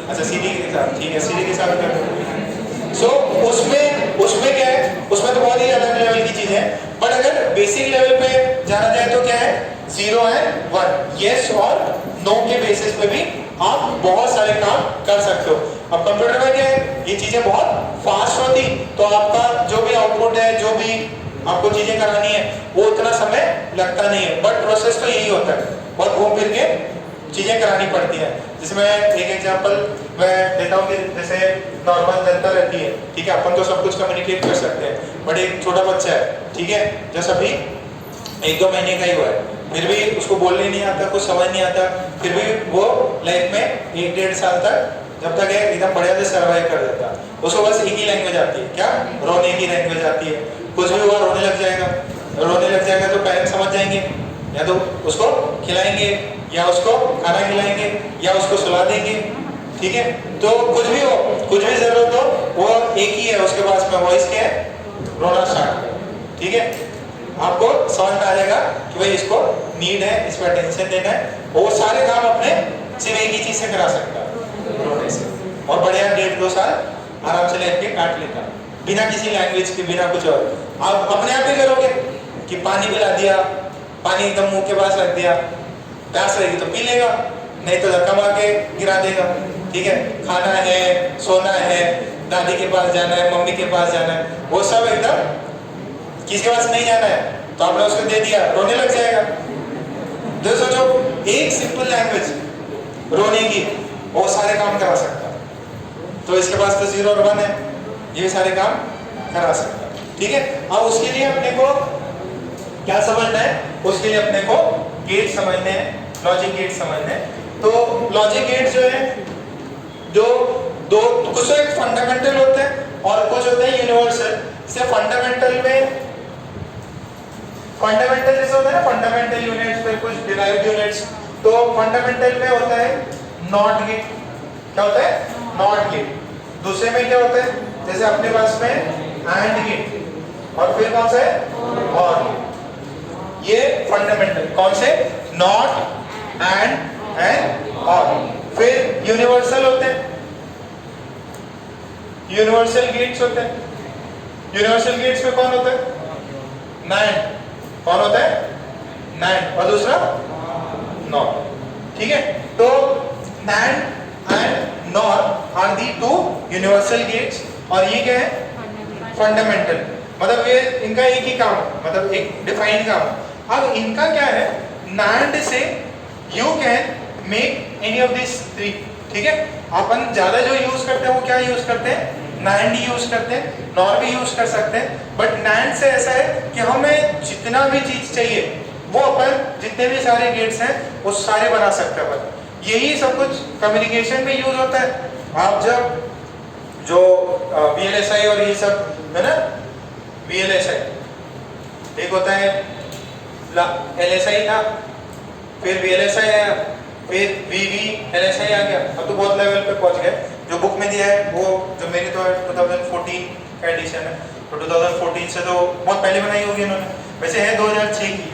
अच्छा सीडी के साथ, ठीक है सीडी के साथ कर। सो उसमें उसमें क्या है, उसमें तो बहुत ही अलग लेवल की चीजें हैं, बट अगर बेसिक लेवल पे जाना जाए तो क्या है, 0 एंड 1, यस और नो के बेसिस पे भी आप बहुत सारे काम कर सकते हो। अब कंप्यूटर में क्या है, ये चीजें बहुत फास्ट होती, तो आपका जो भी आउटपुट है, जो भी आपको चीजें करानी है, वो उतना समय लगता नहीं है, बट प्रोसेस तो यही होता है, बहुत घूम फिर के चीजें करानी पड़ती हैं। जिसमें एक एग्जांपल मैं देता हूँ कि जैसे नॉर्मल जनता रहती है, ठीक है, अपन तो सब कुछ कम्युनिकेट कर सकते हैं, बट एक छोटा बच्चा है, ठीक है, जो सभी 1-2 महीने का ही हुआ है, फिर भी उसको बोलने नहीं आता, कुछ समझ नहीं आता, फिर भी वो लाइफ में 1-1.5 साल तक जब तक है एकदम बढ़िया से सर्वाइव कर देता। उसको बस एक ही लैंग्वेज आती है, क्या, रोने की लैंग्वेज आती है। कुछ भी हुआ रोने लग जाएगा तो पेरेंट्स समझ जाएंगे, या तो उसको खिलाएंगे, या उसको खाना खिलाएंगे, या उसको सुला देंगे, ठीक है। तो कुछ भी हो, कुछ भी जरूरत हो, वो एक ही है उसके पास में, वॉइस क्या है, रोना स्टार्ट, ठीक है। आपको समझ में आ जाएगा कि भाई इसको नीड है, इस पर अटेंशन देना है, वो सारे काम अपने सिर्फ एक ही चीज से करा सकता है, रोने से, और बढ़िया 1.5-2 साल आराम से लेके काट लेता, बिना किसी लैंग्वेज के, बिना कुछ और। आप अपने आप ही करोगे कि पानी पिला दिया, पानी एकदम मुंह के पास रख दिया, प्यास रहेगी तो पी लेगा, नहीं तो धक्का मार के गिरा देगा, ठीक है। खाना है, सोना है, दादी के पास जाना है, मम्मी के पास जाना है, वो सब एकदम किसी के पास नहीं जाना है, तो आपने उसको दे दिया, रोने लग जाएगा। तो सोचो, एक सिंपल लैंग्वेज रोने की, वो सारे काम करा सकता है। तो इसके पास तो 0 और 1 है, ये सारे काम करा सकता है, ठीक है। अब उसके लिए अपने को क्या समझना है, उसके लिए अपने को गेट समझने हैं, लॉजिक गेट समझने हैं। तो लॉजिक गेट जो है, जो दो कुछ एक फंडामेंटल होते हैं और कुछ होते हैं यूनिवर्सल। से फंडामेंटल में, फंडामेंटल जैसे होता है ना, फंडामेंटल यूनिट्स, फिर कुछ डिराइव्ड यूनिट्स। तो फंडामेंटल में होता है नॉट गेट, क्या होता है, नॉट गेट। दूसरे में क्या होता है, जैसे अपने पास में एंड गेट, और फिर कौन सा है, और। ये फंडामेंटल कौन से, नॉट, एंड और। फिर यूनिवर्सल होते हैं, यूनिवर्सल गेट्स होते हैं। यूनिवर्सल गेट्स में कौन होता है, नैंड, कौन होता है, नैंड, और दूसरा नॉट, ठीक है। तो NAND and NOT are the 2 universal gates, और ये क्या है, फंडामेंटल, मतलब ये इनका एक ही काम, मतलब एक डिफाइंड काम। अब इनका क्या है, नैंड से you can make any of this 3, ठीक है। अपन ज्यादा जो यूज करते हैं वो क्या यूज करते हैं, नैंड यूज करते हैं, नॉर भी यूज कर सकते हैं, बट नैंड से ऐसा है कि हमें जितना भी चीज चाहिए वो अपन जितने भी सारे गेट्स हैं वो सारे बना सकते हैं अपन। यही सब कुछ कम्युनिकेशन में यूज होता है। आप जब जो VLSI और ये सब है ना, VLSI एक होता है, LSI था, फिर VLSI आया, फिर VVLSI आ गया, अब तो बहुत लेवल पे पहुंच गए। जो बुक में दिया है वो, जो मेरी तो 2014 का एडिशन है, तो 2014 से तो बहुत पहले बनाई होगी इन्होंने, वैसे है 2006 की,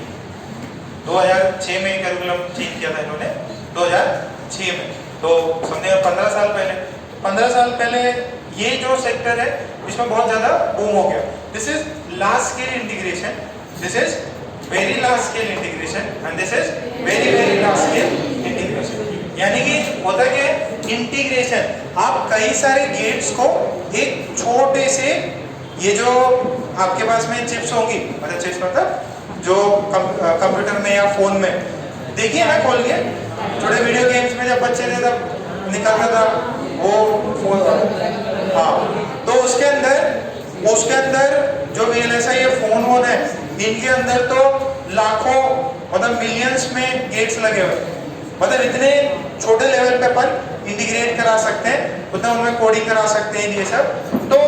2006 में कैरिकुलम चेंज किया था इन्होंने, 2006 में, तो समझे 15 साल पहले। 15 साल पहले ये जो सेक्टर है इसमें बहुत ज्यादा बूम हो गया। This is large scale integration, this is very large scale integration, and this is very very large scale integration. यानी कि होता है कि इंटीग्रेशन, आप कई सारे गेट्स को एक छोटे से, ये जो आपके पास में चिप्स होंगी, मतलब चिप्स मतलब जो कंप्यूटर में या फोन में, देखिए ना खोल के, छोटे वीडियो गेम्स में जब बच्चे थे तब निकलता था वो फोन, हाँ, तो उसके अंदर जो VLSI ये फोन है, इनके अंदर तो लाखों, मतलब मिलियंस में गेट्स लगे हुए, मतलब इतने छोटे लेवल पे अपन इंटीग्रेट करा सकते हैं, उतना उनमें कोडिंग करा सकते हैं ये सब। तो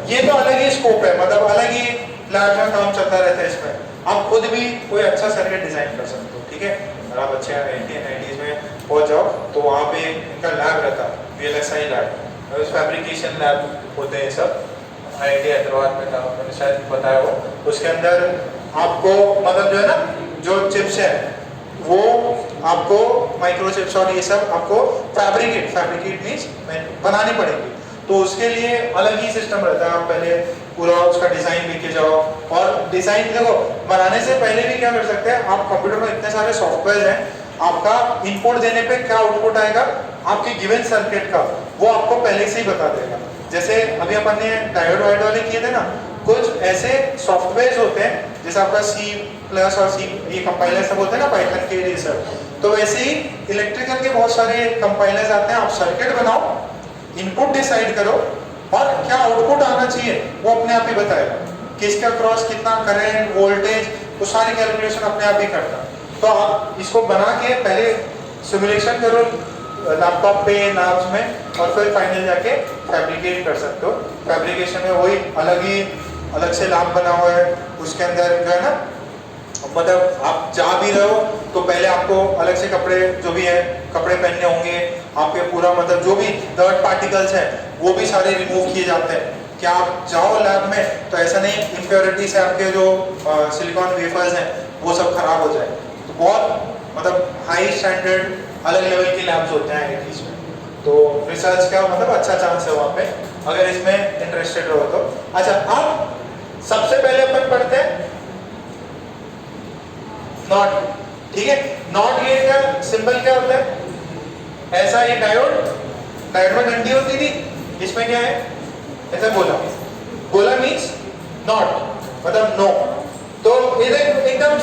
ये तो अलग ही स्कोप है, मतलब अलग ही लैब में काम चलता रहता है इसमें। आप खुद भी कोई अच्छा सर्किट डिजाइन कर सकते हो, ठीक है। अगर आप अच्छे 90s में पहुंच जाओ तो वहाँ पे इनका लैब रहता है, VLSI लैब, फैब्रिकेशन लैब होते हैं सब, IIT हैदराबाद में था, मैंने शायद बताया हो। उसके अंदर आपको मतलब जो है ना, जो चिप्स है वो आपको माइक्रोचिप्स और ये सब आपको फैब्रिकेट मीन्स बनानी पड़ेगी। तो उसके लिए अलग ही सिस्टम रहता है। आप पहले पूरा उसका डिजाइन लेके जाओ, और डिजाइन देखो बनाने से पहले भी क्या कर सकते हैं आप, कंप्यूटर में इतने सारे सॉफ्टवेयर हैं, आपका इनपुट देने पे क्या आउटपुट आएगा आपके गिवन सर्किट का, वो आपको पहले से ही बता देगा। जैसे अभी अपन ने डायोड वाइड वाले किए थे ना, कुछ ऐसे सॉफ्टवेयर होते हैं जैसे आपका C+ और C, ये कंपाइलर सब होते हैं ना पाइथन के लिए सब, तो वैसे ही इलेक्ट्रिकल के बहुत सारे कंपाइलर्स आते हैं। आप सर्किट बनाओ, इनपुट डिसाइड करो, और क्या आउटपुट आना चाहिए वो अपने आप ही बताएगा, किसका क्रॉस कितना करंट वोल्टेज, वो सारी कैलकुलेशन अपने आप ही करता। तो आप इसको बना के पहले सिमुलेशन करो लैपटॉप पे लैब्स में, और फिर फाइनल जाके फैब्रिकेट कर सकते हो। फैब्रिकेशन में वही अलग से लैब बना हुआ है, उसके अंदर जो है ना, मतलब आप जा भी रहे हो तो पहले आपको अलग से कपड़े जो भी है कपड़े पहनने होंगे, आपके पूरा मतलब जो भी डर्ट पार्टिकल्स हैं वो भी सारे रिमूव किए जाते हैं। क्या आप जाओ लैब में तो ऐसा नहीं इम्प्योरिटी से आपके जो सिलिकॉन वेफर्स हैं वो सब खराब हो जाए। तो बहुत मतलब हाई स्टैंडर्ड अलग लेवल के लैब्स होते हैं IITs में, तो रिसर्च का मतलब अच्छा चांस है वहाँ पे अगर इसमें इंटरेस्टेड रहो तो। अच्छा, अब सबसे पहले अपन पढ़ते हैं नॉट, ठीक है। नॉट गेट का सिंबल क्या होता है? ऐसा ये डायोड में घंटी होती थी, इसमें क्या है ऐसा गोला मीन्स नॉट मतलब नो। तो ये एकदम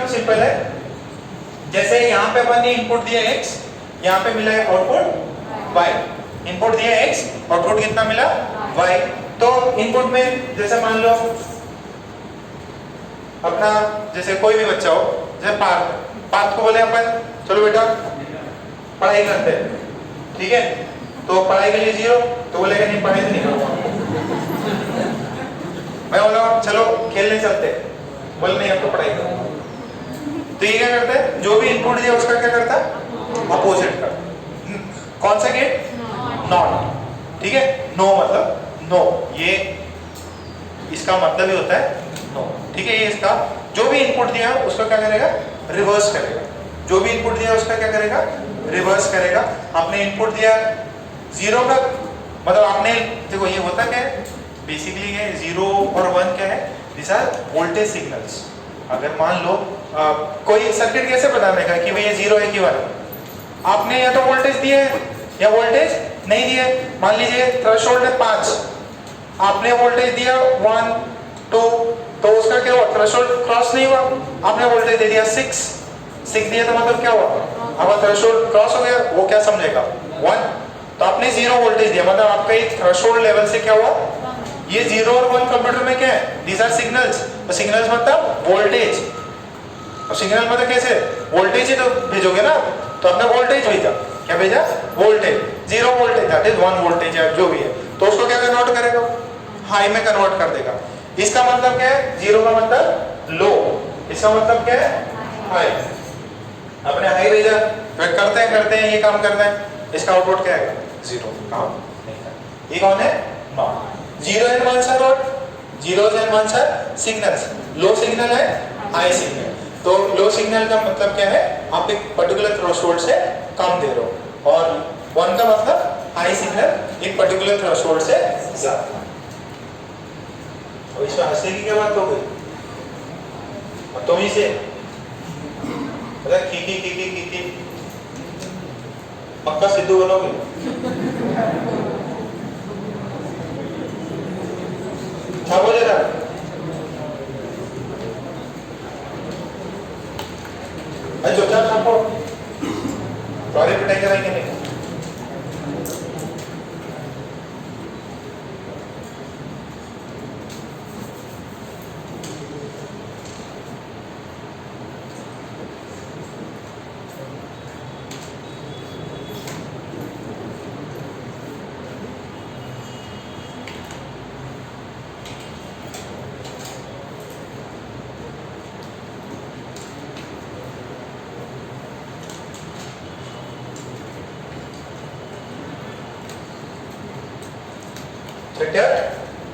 सिंपल है। जैसे यहाँ पे अपन ने इनपुट दिया x, यहाँ पे मिला है आउटपुट y। इनपुट दिया x, आउटपुट कितना मिला y। तो इनपुट में जैसे मान लो अपना जैसे कोई भी बच्चा हो, जैसे पार्थ को बोले अपन चलो बेटा पढ़ाई करते हैं, ठीक है, तो पढ़ाई के लिए 0, तो बोलेगा नहीं पढ़ाई तो नहीं करूँगा। मैं बोला चलो खेलने चलते, बोले नहीं अब तो पढ़ाई करूँगा। तो ये क्या करता है, जो भी इनपुट दिया उसका क्या करता है अपोजिट का। कौन सा गेट? नॉट, ठीक है। नो मतलब नो, ये इसका मतलब ही होता है नो, ठीक है। ये इसका जो भी इनपुट दिया उसका क्या करेगा रिवर्स करेगा, जो भी इनपुट दिया उसका क्या करेगा रिवर्स करेगा। आपने इनपुट दिया 0 का मतलब आपने देखो ये होता क्या है बेसिकली, ये 0 और 1 क्या है, दिस आर वोल्टेज सिग्नल्स। अगर मान लो कोई सर्किट कैसे बताने का कि भाई ये 0 है कि 1, आपने या तो वोल्टेज दिया है या वोल्टेज नहीं दिया है। मान लीजिए थ्रेशोल्ड है 5, आपने वोल्टेज दिया 1 2, तो उसका क्या हुआ थ्रेशोल्ड क्रॉस नहीं हुआ। आपने वोल्टेज दे दिया 6 दिया तो मतलब क्या हुआ, अब थ्रेशोल्ड क्रॉस हो गया, वो क्या समझेगा 1। तो आपने 0 वोल्टेज दिया मतलब आपका एक थ्रेशोल्ड लेवल से क्या हुआ, ये 0 और 1 कंप्यूटर में क्या है, दीज आर सिग्नल्स। तो सिग्नल्स मतलब वोल्टेज, और सिग्नल मतलब कैसे वोल्टेज ही तो भेजोगे ना, तो आपने वोल्टेज भेजा, क्या भेजा voltage, 0 voltage that is 1 voltage या जो भी है, तो उसको क्या कन्वर्ट करेगा हाई में कन्वर्ट कर देगा। इसका मतलब क्या है, 0 का मतलब लो, इसका मतलब क्या है हाई। अपने हाई भेजा, फिर करते हैं ये काम करना है, इसका आउटपुट क्या है 0, काम नहीं है। ये कौन है not. 0 and 1 are not, 0 and 1 are signals. Low signal है हाई सिग्नल, तो लो सिग्नल का मतलब क्या है, आप एक पर्टिकुलर थ्रेशोल्ड से कम दे रहे हो, और 1 का मतलब हाई सिग्नल एक पर्टिकुलर थ्रेशोल्ड से ज्यादा। अब इसमें हंसने की क्या बात हो गई, और तुम ही से की पक्का सिद्धू बनोगे। छापो जरा, अरे चुपचाप छापो, सॉरी पिटाई कराएंगे नहीं।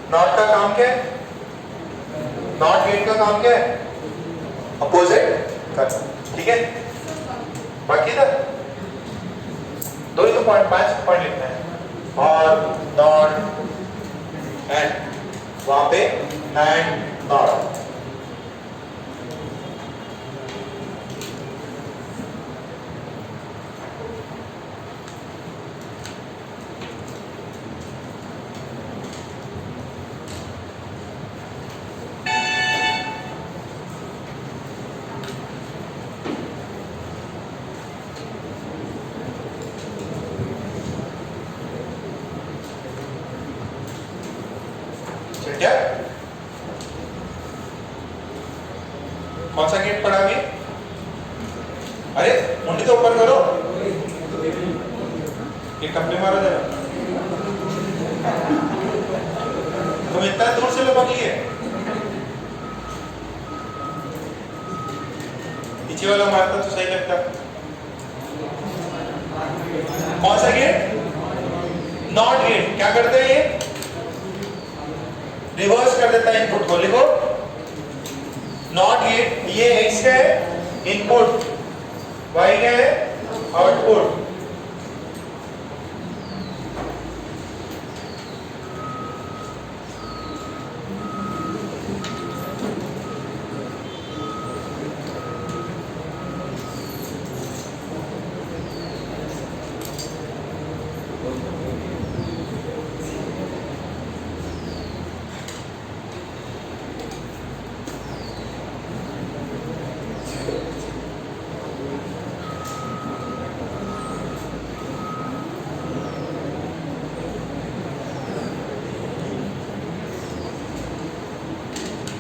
नॉट का काम क्या है, नॉट गेट का काम क्या है अपोजिट करना, ठीक है। बाकी था 2 ही तो पॉइंट 5 पॉइंट लिखना है, और एंड बार। क्या कौन सा गेट पड़ा अभी? अरे मुंडी तो ऊपर करो, ये कपड़े मारो जरा। तुम इतना दूर से लपक लिए, पीछे वाला मारता तो सही लगता। कौन सा गेट? Not gate. क्या करते हैं ये? रिवर्स कर देता है इनपुट को। लिखो नॉट गेट, ये x है इनपुट, y है आउटपुट।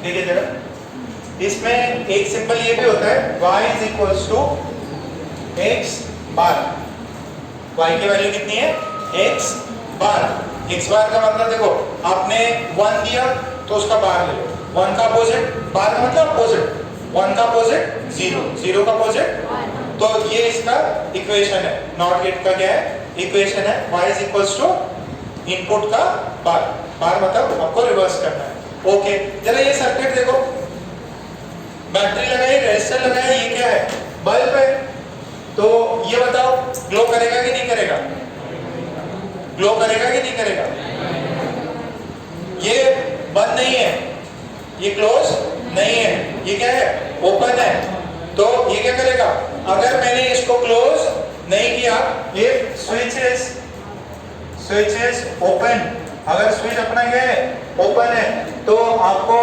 देखिए जरा, इसमें एक सिंबल ये भी होता है y is equals to x bar. y की वैल्यू कितनी है? x बार। x बार का मतलब देखो, आपने 1 दिया तो उसका बार ले लो। 1 का अपोजिट, बार का मतलब अपोजिट, 1 का अपोजिट 0, 0 का अपोजिट। तो ये इसका इक्वेशन है। नॉट गेट का क्या है? इक्वेशन है y is equals to input का बार। बार मतलब आपको रिवर्स करना है। ओके, जरा ये सर्किट देखो, बैटरी लगाई, रेजिस्टर लगाया, ये क्या है? बल्ब है। तो ये बताओ ग्लो करेगा कि नहीं करेगा? ग्लो करेगा कि नहीं करेगा? ये बंद नहीं है, ये क्लोज नहीं है, ये क्या है? ओपन है। तो ये क्या करेगा? अगर मैंने इसको क्लोज नहीं किया, इफ स्विच इज ओपन, अगर स्विच अपना क्या है? ओपन है, तो आपको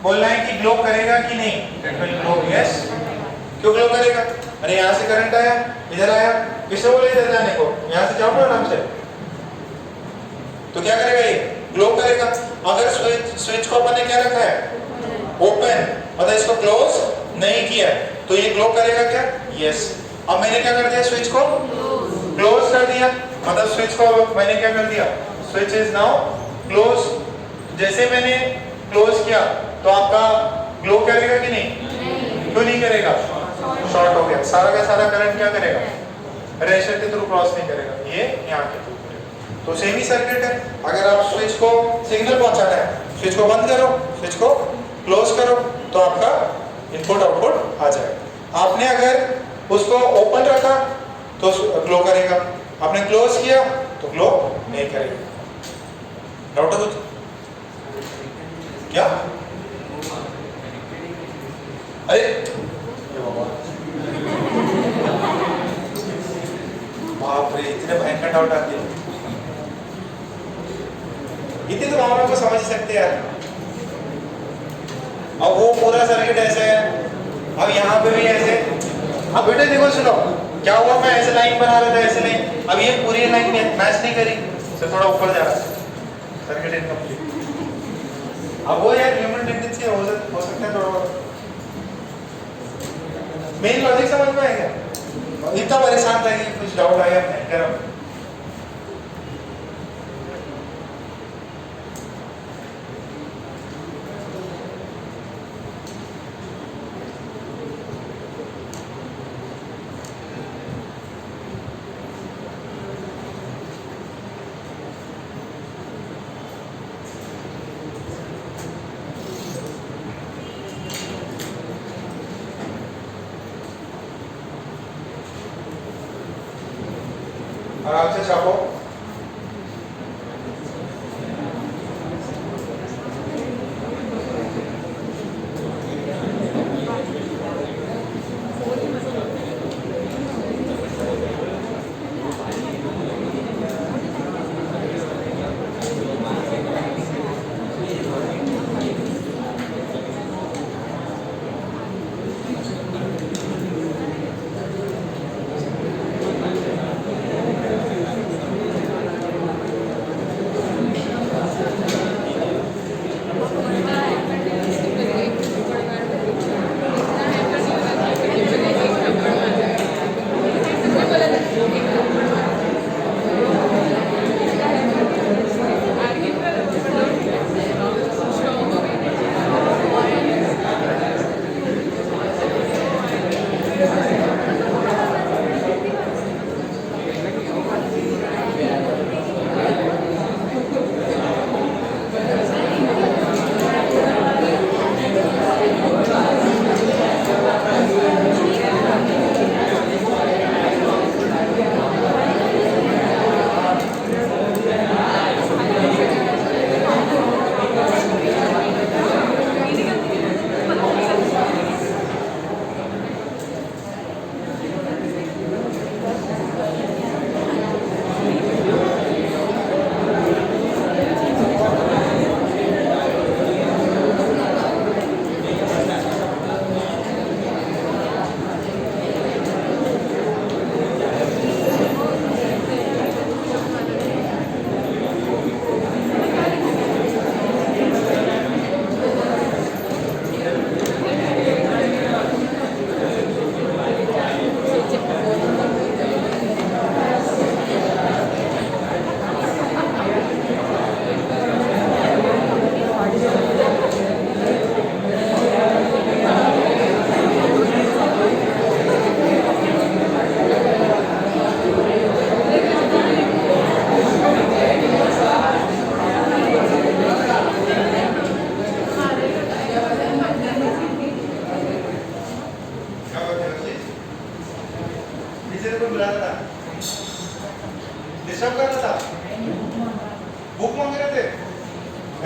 बोलना है कि ग्लो करेगा कि नहीं? It will glow, yes. क्यों ग्लो करेगा? अरे यहाँ से करंट आया, इधर आया, किसने बोला इधर जाने को? यहाँ से जाओ ना आराम से। तो क्या करेगा ये? ग्लो करेगा। अगर स्विच को अपन ने क्या रखा है? ओपन, मतलब इसको क्लोज नहीं किया, तो ये ग्लो करेगा क्या? यस। अब मैंने क्या कर दिया? स्विच को क्लोज कर दिया, मतलब स्विच को मैंने क्या कर दिया? Switch is now close. जैसे मैंने क्लोज किया तो आपका ग्लो करेगा कि नहीं? क्यों नहीं करेगा? शॉर्ट हो गया। सारा का सारा करंट क्या करेगा? रेजिस्टर के थ्रू क्रॉस नहीं करेगा, ये यहाँ के थ्रू करेगा। तो सेम ही सर्किट है। अगर आप स्विच को सिग्नल पहुंचाना है, स्विच को बंद करो, स्विच को क्लोज करो, तो आपका इनपुट आउटपुट आ जाएगा। आपने अगर उसको ओपन रखा तो ग्लो करेगा, आपने क्लोज किया तो ग्लो नहीं करेगा। डाउट है कुछ? क्या? अरे बाप रे, इतने भयंकर डाउट आते हैं। इतने तो हम लोग को समझ ही सकते हैं यार। अब वो पूरा सर्किट ऐसे है, अब यहाँ पे भी ऐसे। अब बेटे देखो, सुनो क्या हुआ, मैं ऐसे लाइन बना रहा था, ऐसे लाइन, अब ये पूरी लाइन मैच नहीं करी, सिर्फ थोड़ा ऊपर जा रहा है, सर्किट इनकम्प्लीट। अब वो यार ह्यूमन टेंडेंसी हो सकता है थोड़ा बहुत। मेन लॉजिक समझ में आएगा? इतना परेशान था कि कुछ डाउट आया भयंकर। आराम से छापो।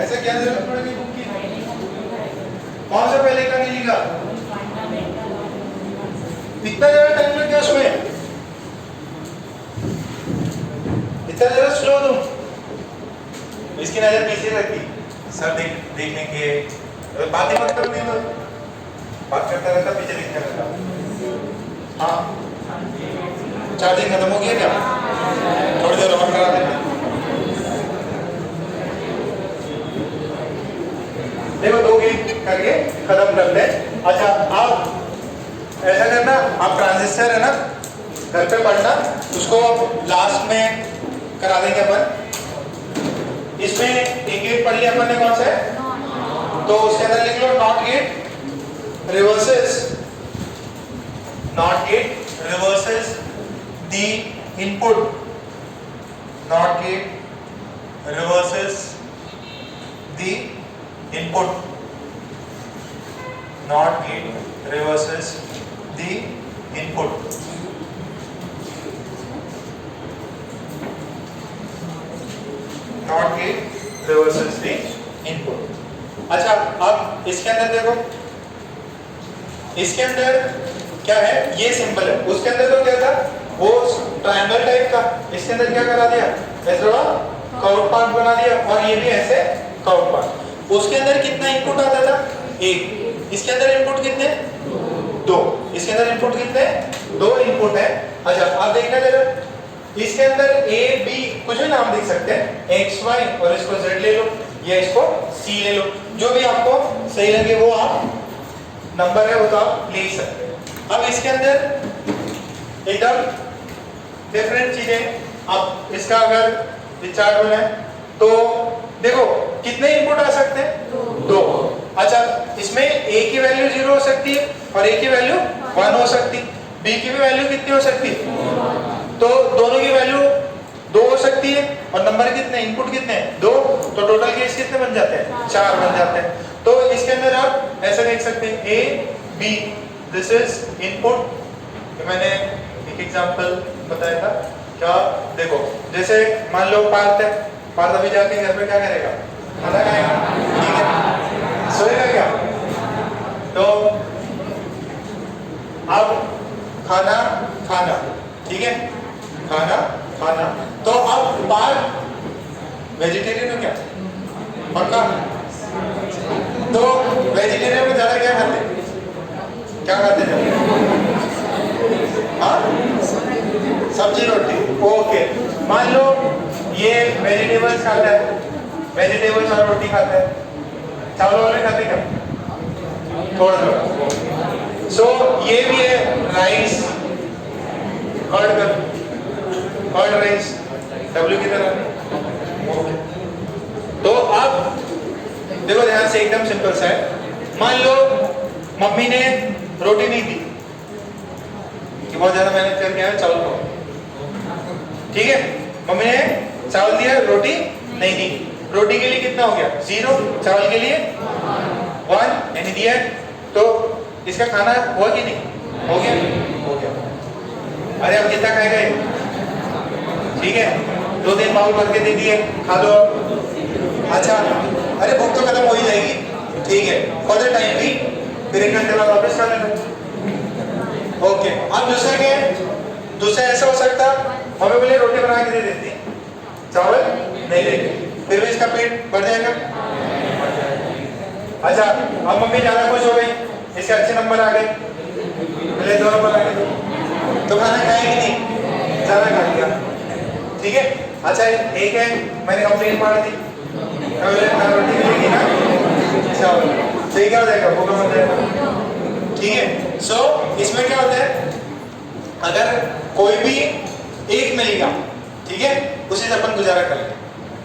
ऐसा क्या जरूरत पड़ेगी बुक की? कौन सा पहले का नहीं लिखा? इतना ज्यादा टाइम लग गया उसमें, इतना ज्यादा स्लो तुम। इसकी नजर पीछे रखी, सब देखने के बातें मत करो, नहीं तो बात करता रहता, पीछे देखता रहता। हाँ, चार्जिंग खत्म हो गया क्या? थोड़ी देर और करा देना। देखो 2 गिग करके खत्म करते हैं। अच्छा, आप ऐसा करना, आप ट्रांजिस्टर है ना घर पे पढ़ना, उसको लास्ट में करा देंगे अपन। इसमें एक गेट पढ़ लिया अपन ने, कौन सा है, तो उसके अंदर लिख लो not gate reverses the input, not gate reverses the input, not gate reverses the input. Not gate reverses the input. अच्छा, अब इसके अंदर देखो, इसके अंदर क्या है, ये सिंबल है। उसके अंदर तो क्या था, वो ट्रायंगल टाइप का, इसके अंदर क्या करा दिया, ऐसे थोड़ा कर्व पार्ट बना दिया, और ये भी ऐसे कर्व पार्ट। उसके अंदर कितना इनपुट आता था, 1। इसके अंदर इनपुट कितने, 2। इसके अंदर इनपुट कितने, 2 इनपुट है। अच्छा, आप देखना जरा, इसके अंदर A B कुछ भी नाम देख सकते हैं, X Y, और इसको Z ले लो या इसको C ले लो, जो भी आपको सही लगे वो आप नंबर है वो तो आप लिख सकते हैं। अब इसके अंदर एकदम डिफरेंट चीजें, अब इसका अगर चार्ट बनाए तो देखो कितने इनपुट आ सकते हैं, 2। अच्छा, इसमें A की वैल्यू 0 हो सकती है और A की वैल्यू 1 हो सकती है, B की भी वैल्यू कितनी हो सकती है, तो दोनों की वैल्यू 2 हो सकती है, और नंबर कितने, इनपुट कितने, 2, तो टोटल केस कितने बन जाते हैं, 4 बन जाते हैं। तो इसके अंदर आप ऐसा देख सकते हैं, A B, this is input. मैंने एक एग्जांपल बताया था, क्या देखो, जैसे मान लो पार्थ है, पार्थ अभी जाके घर पे क्या करेगा, खाना खाएगा, ठीक है, सोएगा क्या, तो अब खाना खाना, ठीक है, खाना खाना, तो अब पार्थ वेजिटेरियन हो क्या, पक्का, तो वेजिटेरियन में ज्यादा क्या खाते, क्या खाते थे, हाँ, सब्जी रोटी, ओके। मान लो ये वेजिटेबल्स खाता है, वेजिटेबल्स और रोटी खाता है, चावल वाले खाते क्या, थोड़ा थोड़ा, सो ये भी है राइस, कर्ड राइस, W की तरह, ओके। तो अब देखो ध्यान से, एकदम सिंपल सा है। मान लो मम्मी ने रोटी नहीं दी, कि बहुत ज्यादा मेहनत करके आया चावल को, ठीक है, मम्मी ने चावल दिया, रोटी नहीं दी, रोटी के लिए कितना हो गया, 0, चावल के लिए 1, यानी दिया, तो इसका खाना हुआ कि नहीं, हो गया, हो गया। अरे अब कितना खाएगा ये, ठीक है, 2-3 बाउल भर के दे दिए, खा लो। अच्छा, अरे भूख तो खत्म हो ही जाएगी, ठीक है, फॉर द टाइम भी, फिर 1 घंटे बाद वापस खा लेना, ओके। अब दूसरा क्या है, दूसरा ऐसा हो सकता, मम्मी बोले रोटी बना के दे देती, चावल नहीं देती, फिर भी इसका पेट बढ़ जाएगा। अच्छा, अब मम्मी ज्यादा खुश हो गई, इसके अच्छे नंबर आ गए, पहले 2 नंबर आ गए, तो खाना खाएगी नहीं, ज्यादा खा लिया, ठीक है। अच्छा, एक है, मैंने कंप्लेंट मार दी, रोटी मिलेगी ना, चावल, तो क्या हो जाएगा, भूखा मर जाएगा, ठीक है। सो इसमें क्या होता है, अगर कोई भी एक मिल गया, ठीक है, उसी से अपन गुजारा कर लें,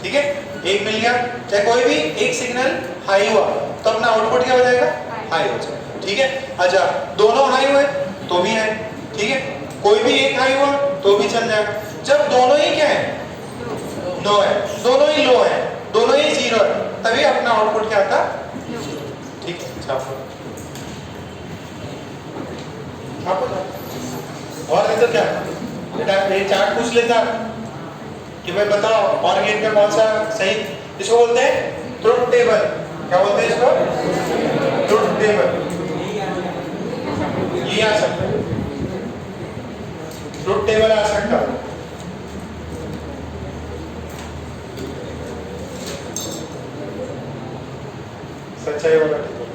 ठीक है, एक मिल गया, चाहे कोई भी एक सिग्नल हाई हुआ तो अपना आउटपुट क्या हो जाएगा, हाई हो जाएगा, ठीक है। अच्छा, दोनों हाई हुए तो भी है, ठीक है, कोई भी एक हाई हुआ तो भी चल जाएगा। जब दोनों ही क्या है, नो है, दोनों ही लो है, दोनों ही 0 है, तभी अपना आउटपुट क्या आता, ठीक है। और नहीं तो क्या, बेटा ये चार्ट पूछ लेता कि भाई बताओ और गेट का कौन सा सही, इसको बोलते हैं ट्रुथ टेबल, क्या बोलते हैं इसको? ट्रुथ टेबल, ये आ सकता है, ट्रुथ टेबल आ सकता है। सच्चाई वाला टेबल,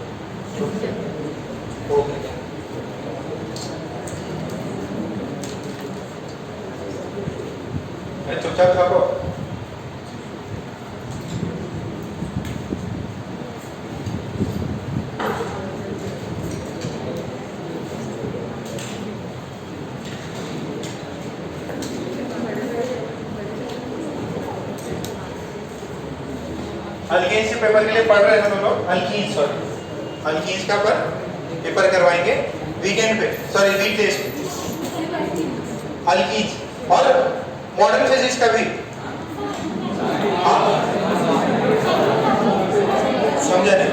ओके। चुपचाप खाओ। अल्कीन्स के पेपर के लिए पढ़ रहे हैं ना लोग? अल्कीन्स, सॉरी अल्कीन्स का पेपर करवाएंगे वीकेंड पे, सॉरी वीकडेज पे, अल्कीन्स और मॉडर्न फिजिक्स का भी। हाँ समझा नहीं?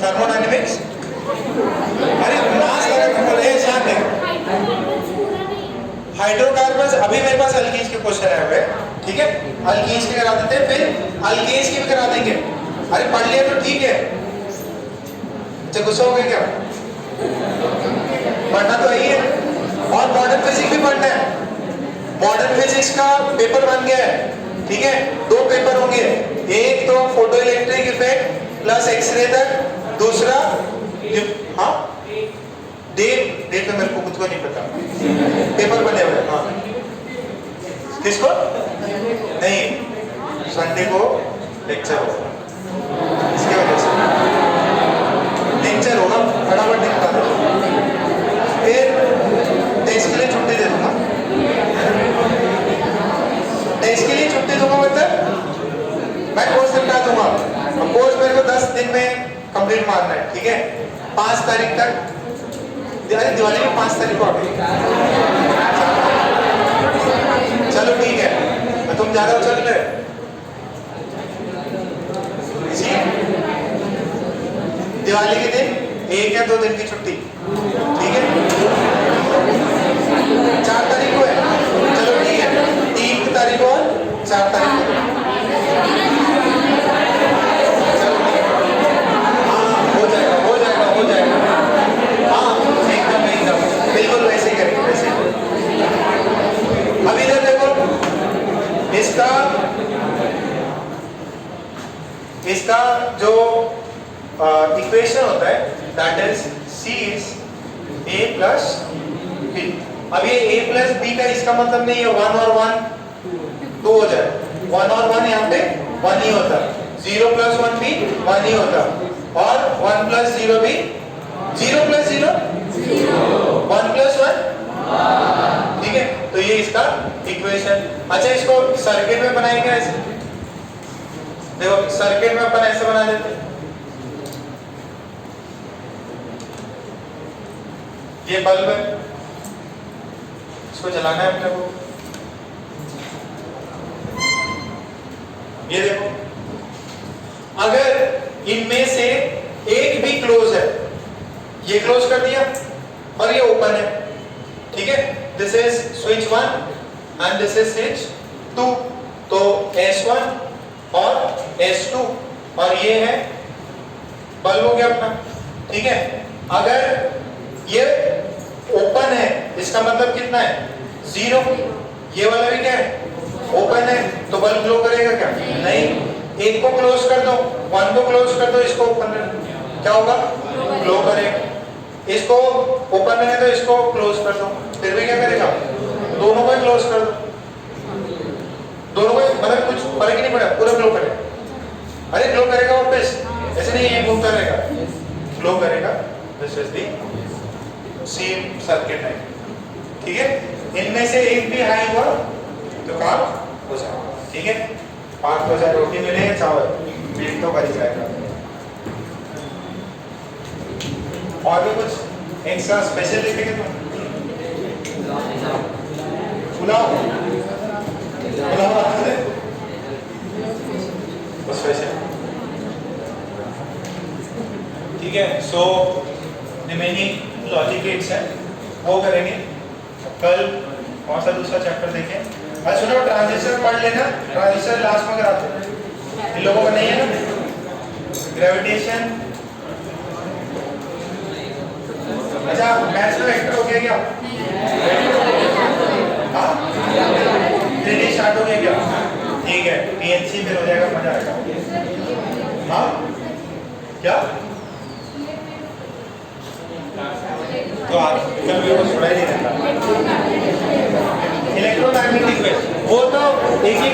थर्मोडायनेमिक्स, अरे मास लगा बोले ध्यान दे। हाइड्रोकार्बन्स अभी मेरे पास अल्कीन्स के क्वेश्चन आए हुए, ठीक है, अल्कीन्स के करा देते हैं, फिर अल्केन्स के भी करा देंगे। अरे पढ़ लिया तो ठीक है, अच्छा गुस्सा हो गए क्या? पढ़ना तो यही है, और मॉडर्न फिजिक्स भी पढ़ना है। मॉडर्न फिजिक्स का पेपर बन गया है, ठीक है, 2 पेपर होंगे, एक तो photo electric effect plus x ray तक, दूसरा हाँ डेट तो मेरे को खुद को नहीं पता, पेपर बने हुए। हाँ किसको? नहीं, संडे को लेक्चर होगा, इसके वजह से लेक्चर होगा, फटाफट निपटा दो, फिर टेस्ट के लिए छुट्टी दे दूंगा। टेस्ट के लिए छुट्टी दूंगा मतलब मैं कोर्स निपटा दूंगा, कोर्स मेरे को 10 दिन में कंप्लीट मारना है, ठीक है, 5 तारीख तक, दिवाली में 5 तारीख को आ गई। चलो ठीक है, तुम ज्यादा उछल रहे दिवाली के दिन 1 या 2 दिन की छुट्टी, ठीक है, 4 तारीख को है, चलो ठीक है, 3 तारीख को और 4 तारीख को, हाँ हो जाएगा हो जाएगा हो जाएगा, हाँ एकदम एकदम बिल्कुल वैसे ही करेंगे, वैसे ही। अब इधर देखो, इसका जो इक्वेशन होता है that is C is A plus B। अब ये A plus B का इसका मतलब नहीं है 1 और 1 2 हो जाए, 1 और 1 यहाँ पे 1 ही होता, 0 plus 1 भी 1 ही होता, और 1 plus 0 भी 0 plus 0 1 plus 1, ठीक है, तो ये इसका इक्वेशन। अच्छा इसको सर्किट में बनाएंगे ऐसे, देखो सर्किट में अपन ऐसे बना देते हैं, ये बल्ब है, इसको जलाना है अपने को, ये देखो, अगर इनमें से एक भी क्लोज है, ये क्लोज कर दिया और ये ओपन है, ठीक है, this is switch 1 and this is switch 2, तो S1 और S2 और ये है बल्ब हो गया अपना, ठीक है। अगर ये ओपन है इसका मतलब कितना है 0, ये वाला भी क्या है ओपन है, तो बल्ब ग्लो करेगा क्या? नहीं, एक को क्लोज कर दो, 1 को क्लोज कर दो, इसको ओपन रखो, क्या होगा ग्लो करेगा, इसको ओपन रहे तो इसको क्लोज कर दो, फिर भी क्या करेगा, दोनों को क्लोज कर दो, दोनों को मतलब कुछ फर्क ही नहीं पड़ा, पूरा ग्लो करेगा, अरे ग्लो करेगा वापस, ऐसे नहीं ये घूमता रहेगा, ग्लो करेगा। This is the same circuit है, ठीक है, इनमें से एक भी हाई हुआ तो काम हो जाएगा, ठीक है, 5,000 रोटी मिलेगा, चावल पेट तो भर जाएगा। और भी कुछ एक्स्ट्रा स्पेशल लिखेंगे तुम? पुलाव स्पेशल, ठीक है। सो रिमेनिंग लॉजिक गेट्स है वो करेंगे कल। कौन सा दूसरा चैप्टर देखें? सुनो ट्रांजिस्टर पढ़ लेना, ट्रांजिस्टर लास्ट में कराते हैं, इन लोगों का नहीं है ना। ग्रेविटेशन, अच्छा मैथ्स में वेक्टर हो गया क्या? हाँ 3D स्टार्ट हो गया क्या? ठीक है, PNC फिर हो जाएगा, मजा आएगा। हाँ क्या? तो आप कल मेरे को सुनाई नहीं देता। इलेक्ट्रोमैग्नेटिक वेव वो तो एक ही